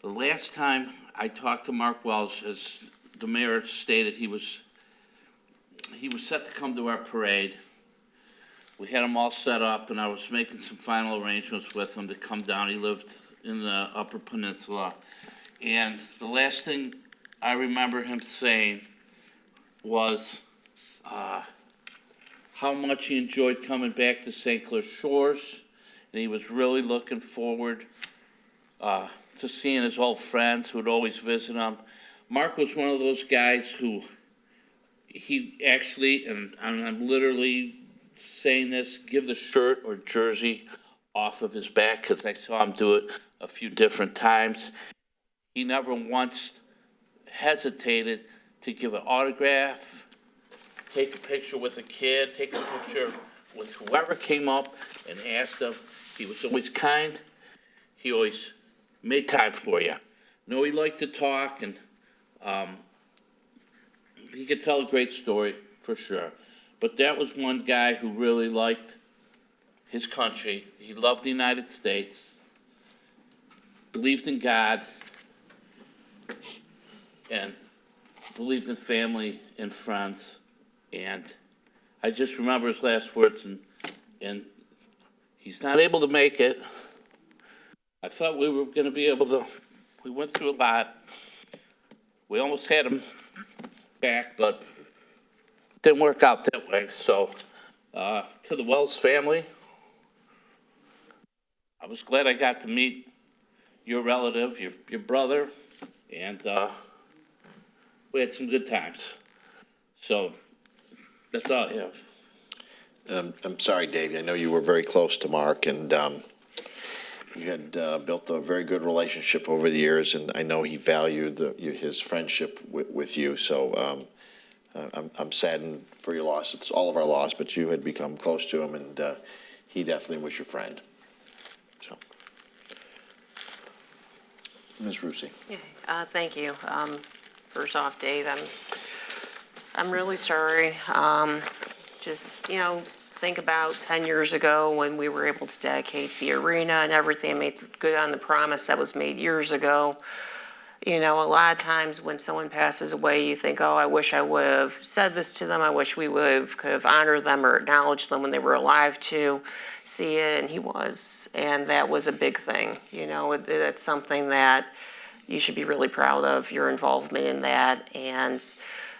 S9: The last time I talked to Mark Wells, as the mayor stated, he was set to come to our parade. We had him all set up, and I was making some final arrangements with him to come down. He lived in the Upper Peninsula. And the last thing I remember him saying was how much he enjoyed coming back to St. Clair Shores, and he was really looking forward to seeing his old friends who would always visit him. Mark was one of those guys who he actually, and I'm literally saying this, give the shirt or jersey off of his back because I saw him do it a few different times. He never once hesitated to give an autograph, take a picture with a kid, take a picture with whoever came up and asked him. He was always kind. He always made time for you. know he liked to talk, and he could tell a great story, for sure. But that was one guy who really liked his country. He loved the United States, believed in God, and believed in family and friends. And I just remember his last words, and he's not able to make it. I thought we were going to be able to, we went through a lot. We almost had him back, but it didn't work out that way. So to the Wells family, I was glad I got to meet your relative, your brother, and we had some good times. So that's all I have.
S1: I'm sorry, Dave. I know you were very close to Mark, and you had built a very good relationship over the years, and I know he valued his friendship with you. So I'm saddened for your loss. It's all of our loss, but you had become close to him, and he definitely was your friend. So, Ms. Rusi.
S12: Yeah, thank you. First off, Dave, I'm really sorry. Just, think about 10 years ago when we were able to dedicate the arena and everything, made good on the promise that was made years ago. A lot of times when someone passes away, you think, oh, I wish I would have said this to them. I wish we could have honored them or acknowledged them when they were alive to see it, and he was. And that was a big thing. That's something that you should be really proud of, your involvement in that, and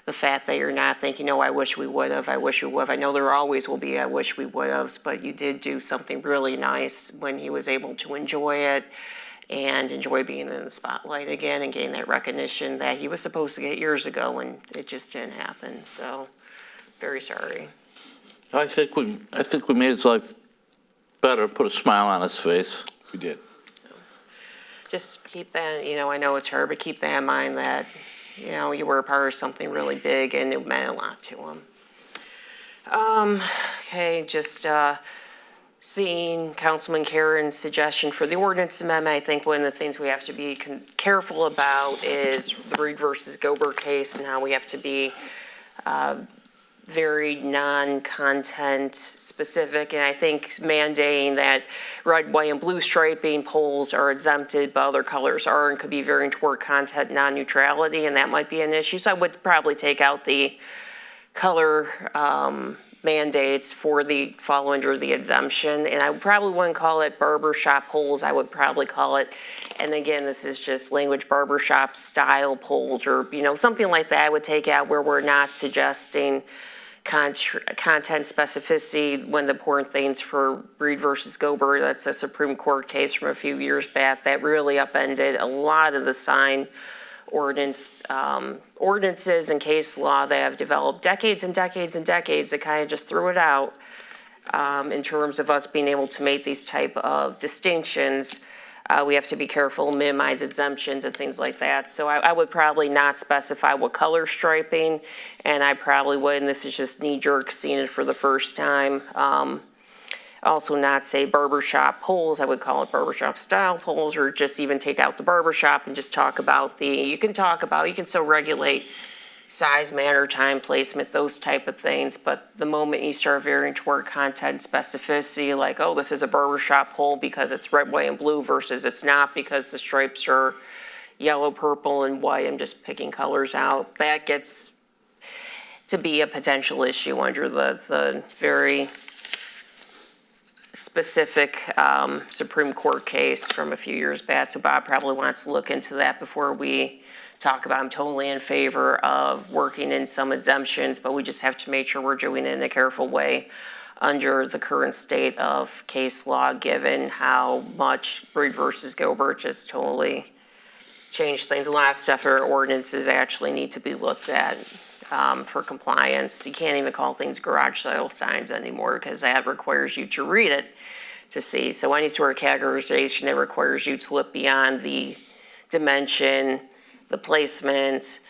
S12: the fact that you're not thinking, oh, I wish we would have, I wish we would have. I know there always will be I wish we would have, but you did do something really nice when he was able to enjoy it and enjoy being in the spotlight again and getting that recognition that he was supposed to get years ago, and it just didn't happen. So, very sorry.
S9: I think we made his life better, put a smile on his face.
S1: We did.
S12: Just keep that, I know it's hard, but keep that in mind that, you were a part of something really big and it meant a lot to him. Okay, just seeing Councilman Karen's suggestion for the ordinance amendment, I think one of the things we have to be careful about is the Reed versus Gobert case and how we have to be very non-content specific, and I think mandating that red, white, and blue striping poles are exempted, but other colors are, and could be veering toward content non-neutrality, and that might be an issue. So I would probably take out the color mandates for the fall under the exemption, and I probably wouldn't call it barbershop poles. I would probably call it, and again, this is just language, barbershop style poles, or something like that. I would take out where we're not suggesting content specificity. One of the important things for Reed versus Gobert, that's a Supreme Court case from a few years back that really upended a lot of the sign ordinances and case law that have developed decades and decades and decades that kind of just threw it out in terms of us being able to make these type of distinctions. We have to be careful, minimize exemptions and things like that. So I would probably not specify what color striping, and I probably would, and this is just knee-jerk seeing it for the first time, also not say barbershop poles. I would call it barbershop style poles, or just even take out the barbershop and just talk about you can still regulate size, manner, time, placement, those type of things. But the moment you start veering toward content specificity, like, oh, this is a barbershop pole because it's red, white, and blue versus it's not because the stripes are yellow, purple, and white, I'm just picking colors out, that gets to be a potential issue under the very specific Supreme Court case from a few years back. So Bob probably wants to look into that before we talk about. I'm totally in favor of working in some exemptions, but we just have to make sure we're doing it in a careful way under the current state of case law, given how much Reed versus Gobert just totally changed things. A lot of stuff or ordinances actually need to be looked at for compliance. You can't even call things garage sale signs anymore because that requires you to read it to see. So any sort of categorization that requires you to look beyond the dimension, the placement,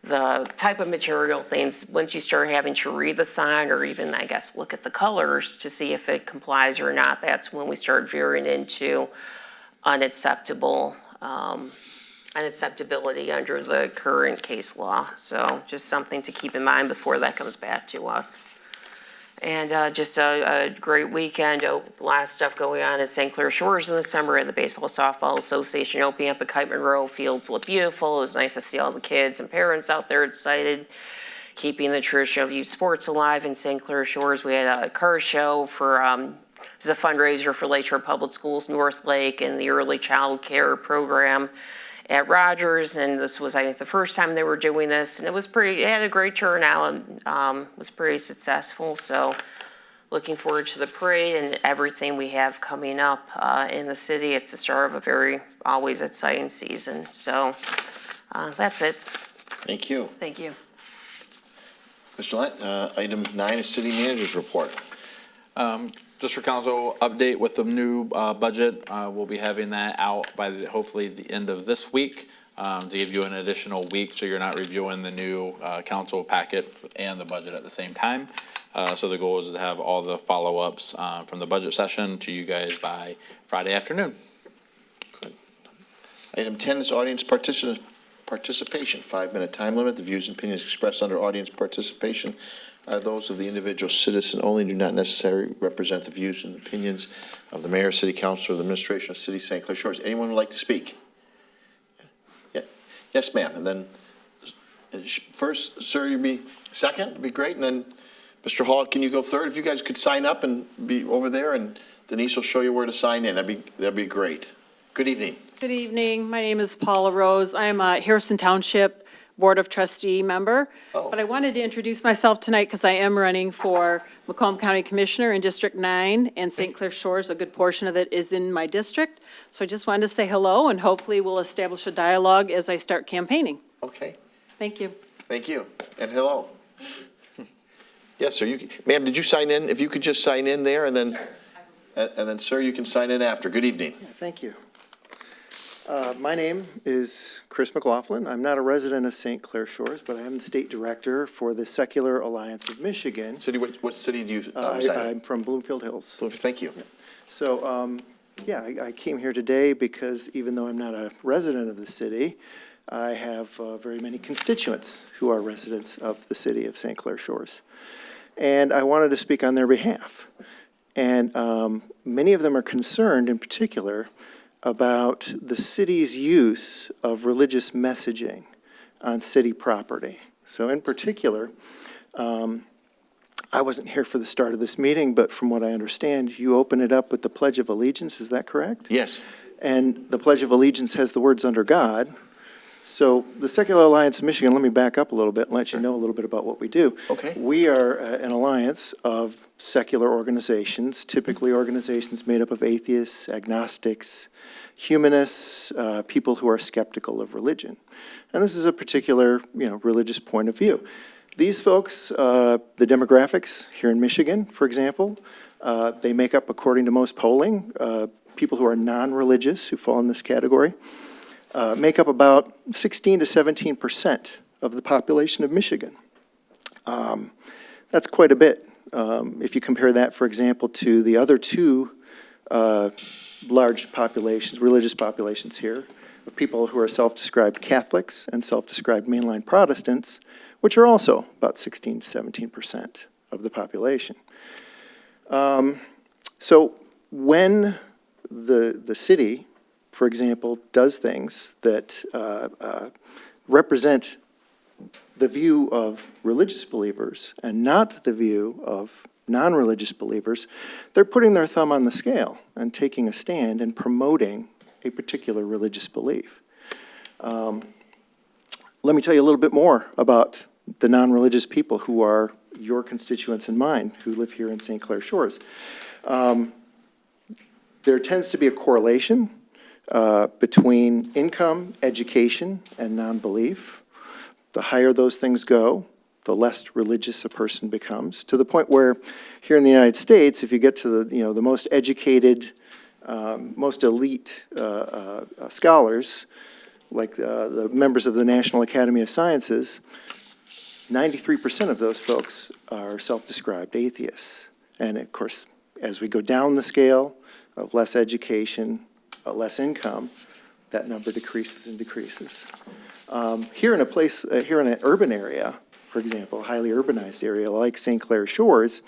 S12: the type of material things, once you start having to read the sign or even, I guess, look at the colors to see if it complies or not, that's when we start veering into unacceptable unacceptability under the current case law. So just something to keep in mind before that comes back to us. And just a great weekend. A lot of stuff going on at St. Clair Shores in the summer at the Baseball Softball Association opening up at Kite Monroe. Fields look beautiful. It was nice to see all the kids and parents out there excited, keeping the tradition of youth sports alive in St. Clair Shores. We had a car show for it was a fundraiser for Lakeshore Public Schools North Lake and the early child care program at Rogers, and this was, I think, the first time they were doing this, and it had a great turnout and was pretty successful. So looking forward to the parade and everything we have coming up in the city. It's the start of a very always exciting season. So that's it.
S1: Thank you.
S12: Thank you.
S1: Mr. Lent, item 9 is city manager's report.
S4: District Council update with the new budget. We'll be having that out by hopefully the end of this week to give you an additional week so you're not reviewing the new council packet and the budget at the same time. So the goal is to have all the follow-ups from the budget session to you guys by Friday afternoon.
S1: Good. Item 10 is audience participation, 5-minute time limit. The views and opinions expressed under audience participation are those of the individual citizen only, do not necessarily represent the views and opinions of the mayor, city council, or the administration of City St. Clair Shores. Anyone would like to speak? Yeah. Yes, ma'am. And then first, sir, you'd be second. It'd be great. And then Mr. Hall, can you go third? If you guys could sign up and be over there, and Denise will show you where to sign in. That'd be great. Good evening.
S21: Good evening. My name is Paula Rose. I am a Harrison Township Board of Trustee member. But I wanted to introduce myself tonight because I am running for Macomb County Commissioner in District 9, and St. Clair Shores, a good portion of it is in my district. So I just wanted to say hello, and hopefully we'll establish a dialogue as I start campaigning.
S1: Okay.
S21: Thank you.
S1: Thank you. And hello. Yes, sir. Ma'am, did you sign in? If you could just sign in there, and then, and then, sir, you can sign in after. Good evening.
S22: Yeah, thank you. My name is Chris McLaughlin. I'm not a resident of St. Clair Shores, but I am the state director for the Secular Alliance of Michigan.
S1: City, what city do you reside in?
S22: I'm from Bloomfield Hills.
S1: Thank you.
S22: Yeah. So, I came here today because even though I'm not a resident of the city, I have very many constituents who are residents of the city of St. Clair Shores. And I wanted to speak on their behalf. And many of them are concerned in particular about the city's use of religious messaging on city property. So in particular, I wasn't here for the start of this meeting, but from what I understand, you open it up with the Pledge of Allegiance, is that correct?
S1: Yes.
S22: And the Pledge of Allegiance has the words "under God." So the Secular Alliance of Michigan, let me back up a little bit and let you know a little bit about what we do.
S1: Okay.
S22: We are an alliance of secular organizations, typically organizations made up of atheists, agnostics, humanists, people who are skeptical of religion. And this is a particular, religious point of view. These folks, the demographics here in Michigan, for example, they make up, according to most polling, people who are non-religious, who fall in this category, make up about 16 to 17% of the population of Michigan. That's quite a bit. If you compare that, for example, to the other two large populations, religious populations here, of people who are self-described Catholics and self-described mainline Protestants, which are also about 16 to 17% of the population. So when the city, for example, does things that represent the view of religious believers and not the view of non-religious believers, they're putting their thumb on the scale and taking a stand and promoting a particular religious belief. Let me tell you a little bit more about the non-religious people who are your constituents and mine who live here in St. Clair Shores. There tends to be a correlation between income, education, and non-belief. The higher those things go, the less religious a person becomes, to the point where here in the United States, if you get to the most educated, most elite scholars, like the members of the National Academy of Sciences, 93% of those folks are self-described atheists. And of course, as we go down the scale of less education, less income, that number decreases and decreases. Here in an urban area, for example, a highly urbanized area like St. Clair Shores,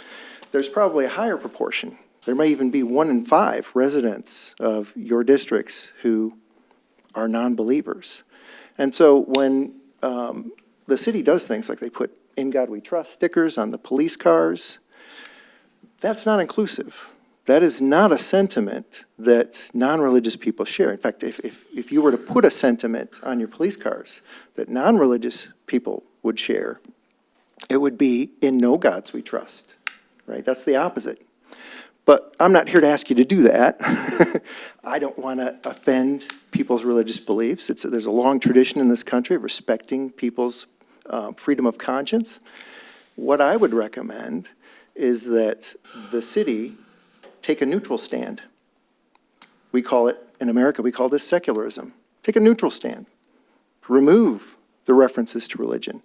S22: there's probably a higher proportion. There may even be 1 in 5 residents of your districts who are non-believers. And so when the city does things like they put "In God We Trust" stickers on the police cars, that's not inclusive. That is not a sentiment that non-religious people share. In fact, if you were to put a sentiment on your police cars that non-religious people would share, it would be "In no gods we trust," right? That's the opposite. But I'm not here to ask you to do that. I don't want to offend people's religious beliefs. There's a long tradition in this country of respecting people's freedom of conscience. What I would recommend is that the city take a neutral stand. We call it, in America, we call this secularism. Take a neutral stand. Remove the references to religion.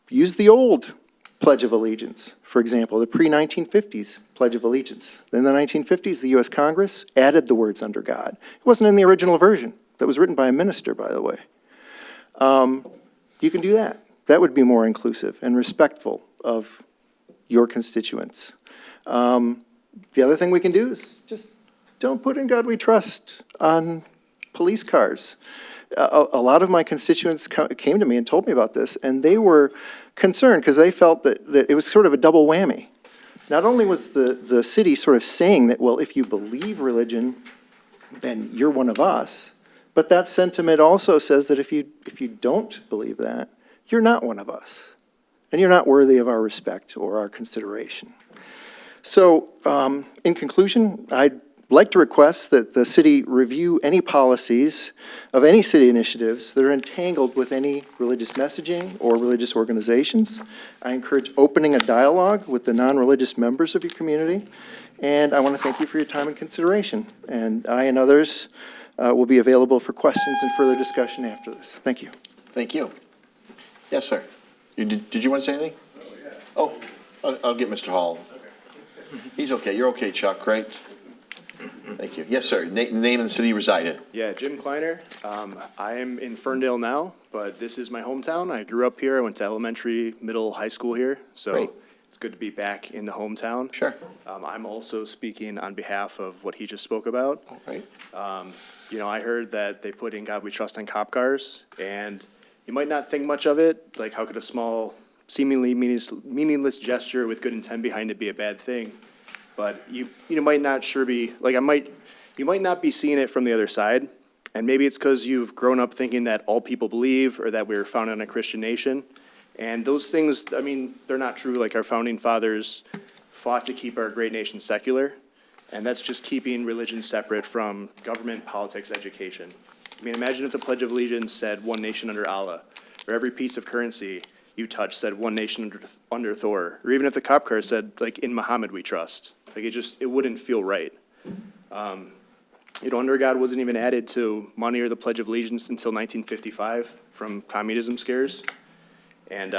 S22: Use the old Pledge of Allegiance, for example, the pre-1950s Pledge of Allegiance. In the 1950s, the U.S. Congress added the words "under God." It wasn't in the original version. That was written by a minister, by the way. You can do that. That would be more inclusive and respectful of your constituents. The other thing we can do is just don't put "In God We Trust" on police cars. A lot of my constituents came to me and told me about this, and they were concerned because they felt that it was sort of a double whammy. Not only was the city sort of saying that, well, if you believe religion, then you're one of us, but that sentiment also says that if you don't believe that, you're not one of us, and you're not worthy of our respect or our consideration. So, in conclusion, I'd like to request that the city review any policies of any city initiatives that are entangled with any religious messaging or religious organizations. I encourage opening a dialogue with the non-religious members of your community, and I want to thank you for your time and consideration. And I and others will be available for questions and further discussion after this. Thank you.
S1: Thank you. Yes, sir. Did you want to say anything? Oh, I'll get Mr. Hall. He's okay. You're okay, Chuck, right? Thank you. Yes, sir. Name and city you reside in.
S6: Yeah, Jim Kleiner. I am in Ferndale now, but this is my hometown. I grew up here. I went to elementary, middle, high school here. So
S1: Great.
S6: it's good to be back in the hometown.
S1: Sure.
S6: I'm also speaking on behalf of what he just spoke about.
S1: All right.
S6: You know, I heard that they put "In God We Trust" on cop cars, and you might not think much of it. Like, how could a small, seemingly meaningless gesture with good intent behind it be a bad thing? But you might not be, like, you might not be seeing it from the other side. And maybe it's because you've grown up thinking that all people believe or that we were founded on a Christian nation. And those things, I mean, they're not true. Like, our founding fathers fought to keep our great nation secular. And that's just keeping religion separate from government, politics, education. I mean, imagine if the Pledge of Allegiance said "One nation under Allah," or every piece of currency you touch said "One nation under Thor," or even if the cop car said, like, "In Muhammad we trust." Like, it wouldn't feel right. Under God wasn't even added to money or the Pledge of Allegiance until 1955 from communism scares. And,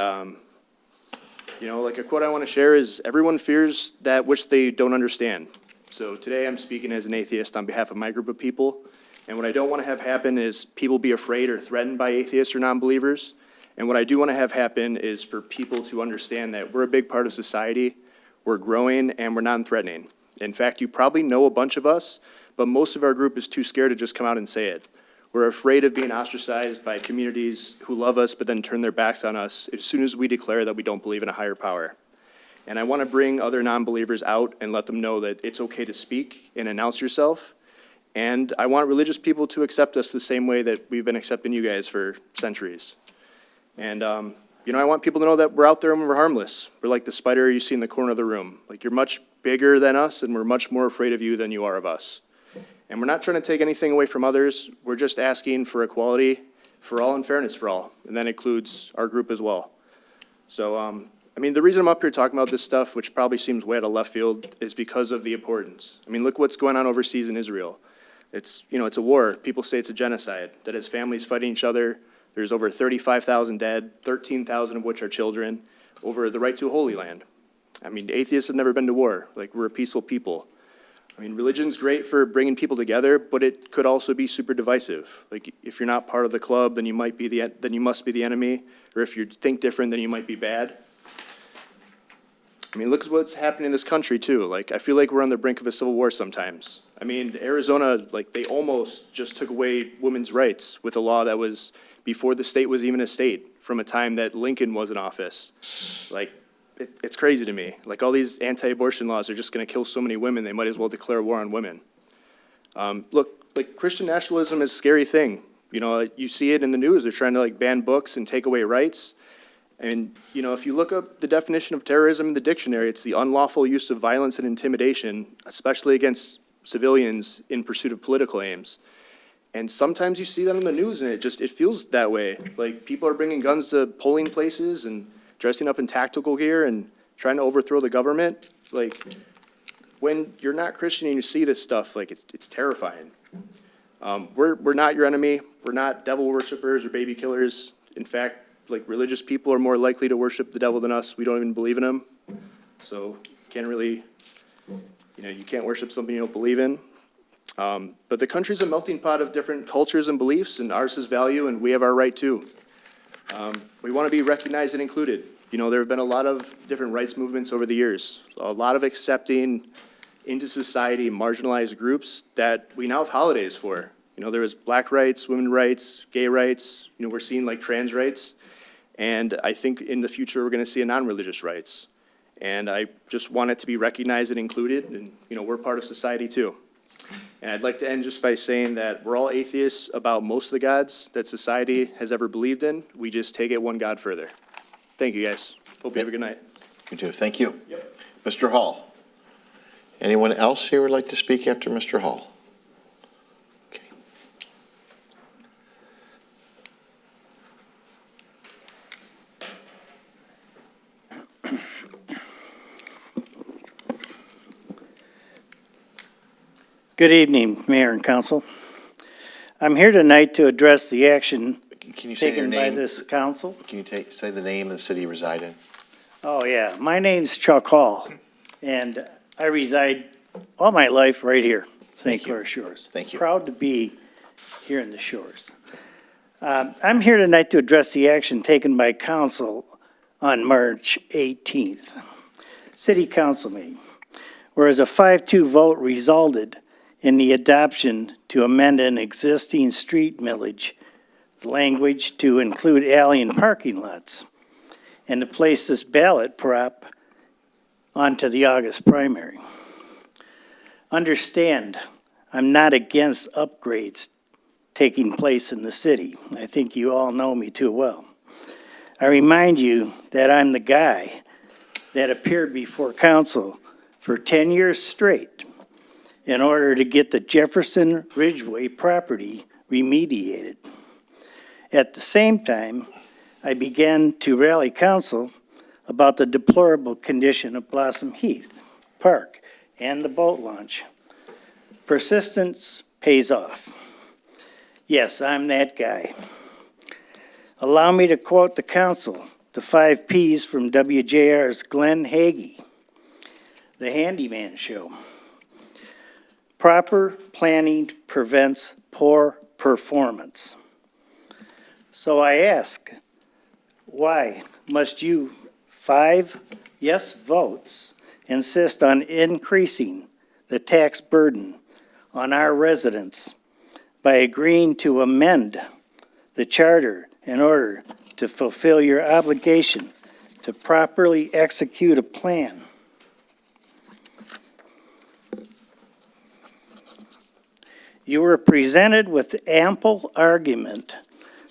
S6: like a quote I want to share is, "Everyone fears that which they don't understand." So today I'm speaking as an atheist on behalf of my group of people. And what I don't want to have happen is people be afraid or threatened by atheists or non-believers. And what I do want to have happen is for people to understand that we're a big part of society, we're growing, and we're non-threatening. In fact, you probably know a bunch of us, but most of our group is too scared to just come out and say it. We're afraid of being ostracized by communities who love us but then turn their backs on us as soon as we declare that we don't believe in a higher power. And I want to bring other non-believers out and let them know that it's okay to speak and announce yourself. And I want religious people to accept us the same way that we've been accepting you guys for centuries. And, I want people to know that we're out there and we're harmless. We're like the spider you see in the corner of the room. Like, you're much bigger than us, and we're much more afraid of you than you are of us. And we're not trying to take anything away from others. We're just asking for equality for all and fairness for all. And that includes our group as well. So, the reason I'm up here talking about this stuff, which probably seems way out of left field, is because of the importance. Look what's going on overseas in Israel. It's a war. People say it's a genocide, that has families fighting each other. There's over 35,000 dead, 13,000 of which are children, over the right to a holy land. Atheists have never been to war. Like, we're a peaceful people. I mean, religion's great for bringing people together, but it could also be super divisive. Like, if you're not part of the club, then you must be the enemy, or if you think different, then you might be bad. I mean, look at what's happening in this country too. Like, I feel like we're on the brink of a civil war sometimes. I mean, Arizona, like, they almost just took away women's rights with a law that was before the state was even a state, from a time that Lincoln was in office. Like, it's crazy to me. Like, all these anti-abortion laws are just gonna kill so many women, they might as well declare war on women. Look, like, Christian nationalism is a scary thing. You know, you see it in the news, they're trying to, like, ban books and take away rights. And, you know, if you look up the definition of terrorism in the dictionary, it's the unlawful use of violence and intimidation, especially against civilians in pursuit of political aims. And sometimes you see that on the news and it feels that way. Like, people are bringing guns to polling places and dressing up in tactical gear and trying to overthrow the government. Like, when you're not Christian and you see this stuff, like, it's terrifying. We're not your enemy. We're not devil worshipers or baby killers. In fact, like, religious people are more likely to worship the devil than us. We don't even believe in him. So can't really, you know, you can't worship something you don't believe in. But the country's a melting pot of different cultures and beliefs, and ours is value, and we have our right too. We want to be recognized and included. You know, there have been a lot of different rights movements over the years, a lot of accepting into society marginalized groups that we now have holidays for. You know, there was black rights, women's rights, gay rights, you know, we're seeing like trans rights. And I think in the future, we're going to see a non-religious rights. And I just want it to be recognized and included, and, you know, we're part of society too. And I'd like to end just by saying that we're all atheists about most of the gods that society has ever believed in. We just take it one God further. Thank you, guys. Hope you have a good night.
S1: You too. Thank you. Yep. Mr. Hall. Anyone else here would like to speak after Mr. Hall? Okay.
S3: Good evening, Mayor and Council. I'm here tonight to address the action
S1: Can you say your
S3: taken by
S1: name?
S3: this council.
S1: Can you say the name and the city you reside in?
S3: Oh, yeah. My name's Chuck Hall, and I reside all my life right here, St. Clair Shores.
S1: Thank you.
S3: Proud to be here in the Shores. I'm here tonight to address the action taken by council on March 18th. City Council meeting, whereas a 5-2 vote resulted in the adoption to amend an existing street millage language to include alley and parking lots, and to place this ballot prop onto the August primary. Understand, I'm not against upgrades taking place in the city. I think you all know me too well. I remind you that I'm the guy that appeared before council for 10 years straight in order to get the Jefferson Ridgeway property remediated. At the same time, I began to rally council about the deplorable condition of Blossom Heath Park and the boat launch. Persistence pays off. Yes, I'm that guy. Allow me to quote the council, the 5 Ps from WJR's Glenn Hagee, the Handyman Show. Proper planning prevents poor performance. So I ask, why must you 5 yes votes insist on increasing the tax burden on our residents by agreeing to amend the charter in order to fulfill your obligation to properly execute a plan? You were presented with ample argument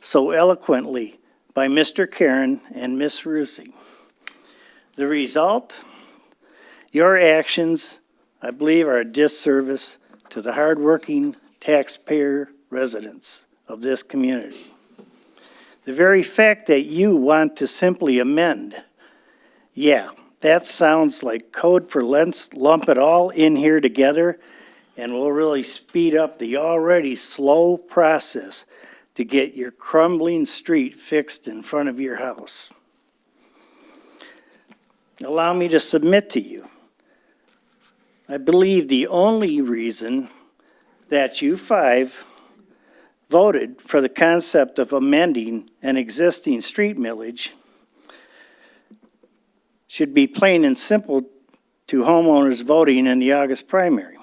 S3: so eloquently by Mr. Karen and Ms. Rusi. The result? Your actions, I believe, are a disservice to the hardworking taxpayer residents of this community. The very fact that you want to simply amend, yeah, that sounds like code for let's lump it all in here together, and will really speed up the already slow process to get your crumbling street fixed in front of your house. Allow me to submit to you I believe the only reason that you five voted for the concept of amending an existing street millage should be plain and simple to homeowners voting in the August primary.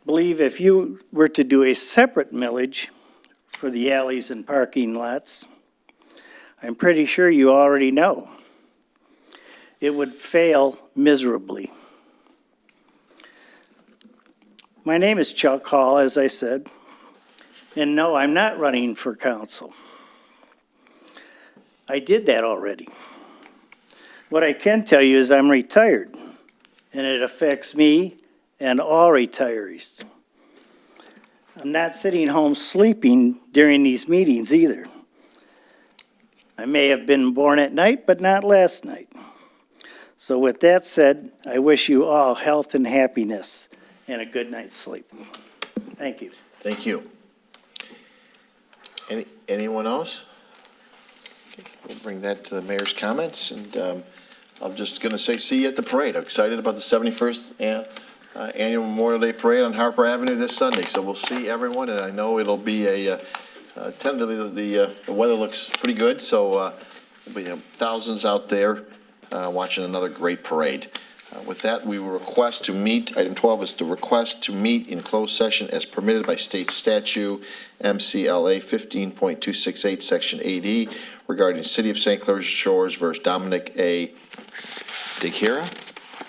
S3: Believe if you were to do a separate millage for the alleys and parking lots, I'm pretty sure you already know, it would fail miserably. My name is Chuck Hall, as I said, and no, I'm not running for council. I did that already. What I can tell you is I'm retired, and it affects me and all retirees. I'm not sitting home sleeping during these meetings either. I may have been born at night, but not last night. So with that said, I wish you all health and happiness and a good night's sleep. Thank you.
S1: Thank you. Anyone else? Okay, we'll bring that to the mayor's comments, and I'm just going to say see you at the parade. I'm excited about the 71st Annual Memorial Day Parade on Harper Avenue this Sunday, so we'll see everyone, and I know it'll be tentatively the weather looks pretty good, so there'll be thousands out there watching another great parade. With that, we will request to meet, item 12 is to request to meet in closed session as permitted by state statute MCLA 15.268, Section 8E, regarding City of St. Clair Shores versus Dominic A. DeKira,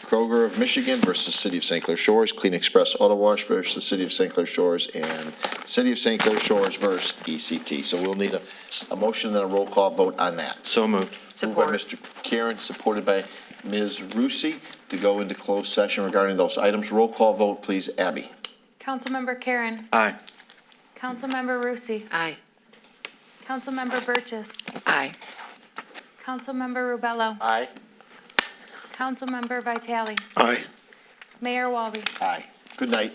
S1: Kroger of Michigan versus City of St. Clair Shores, Clean Express Auto Wash versus City of St. Clair Shores, and City of St. Clair Shores versus ECT. So we'll need a motion and a roll call vote on that.
S14: So moved.
S1: Moved by Mr. Karen, supported by Ms. Rusi, to go into closed session regarding those items. Roll call vote, please. Abby.
S2: Councilmember Karen.
S14: Aye.
S2: Councilmember Rusi.
S12: Aye.
S2: Councilmember Burgess.
S12: Aye.
S2: Councilmember Rubello.
S1: Aye.
S2: Councilmember Vitale.
S18: Aye.
S2: Mayor Walby.
S1: Aye. Good night.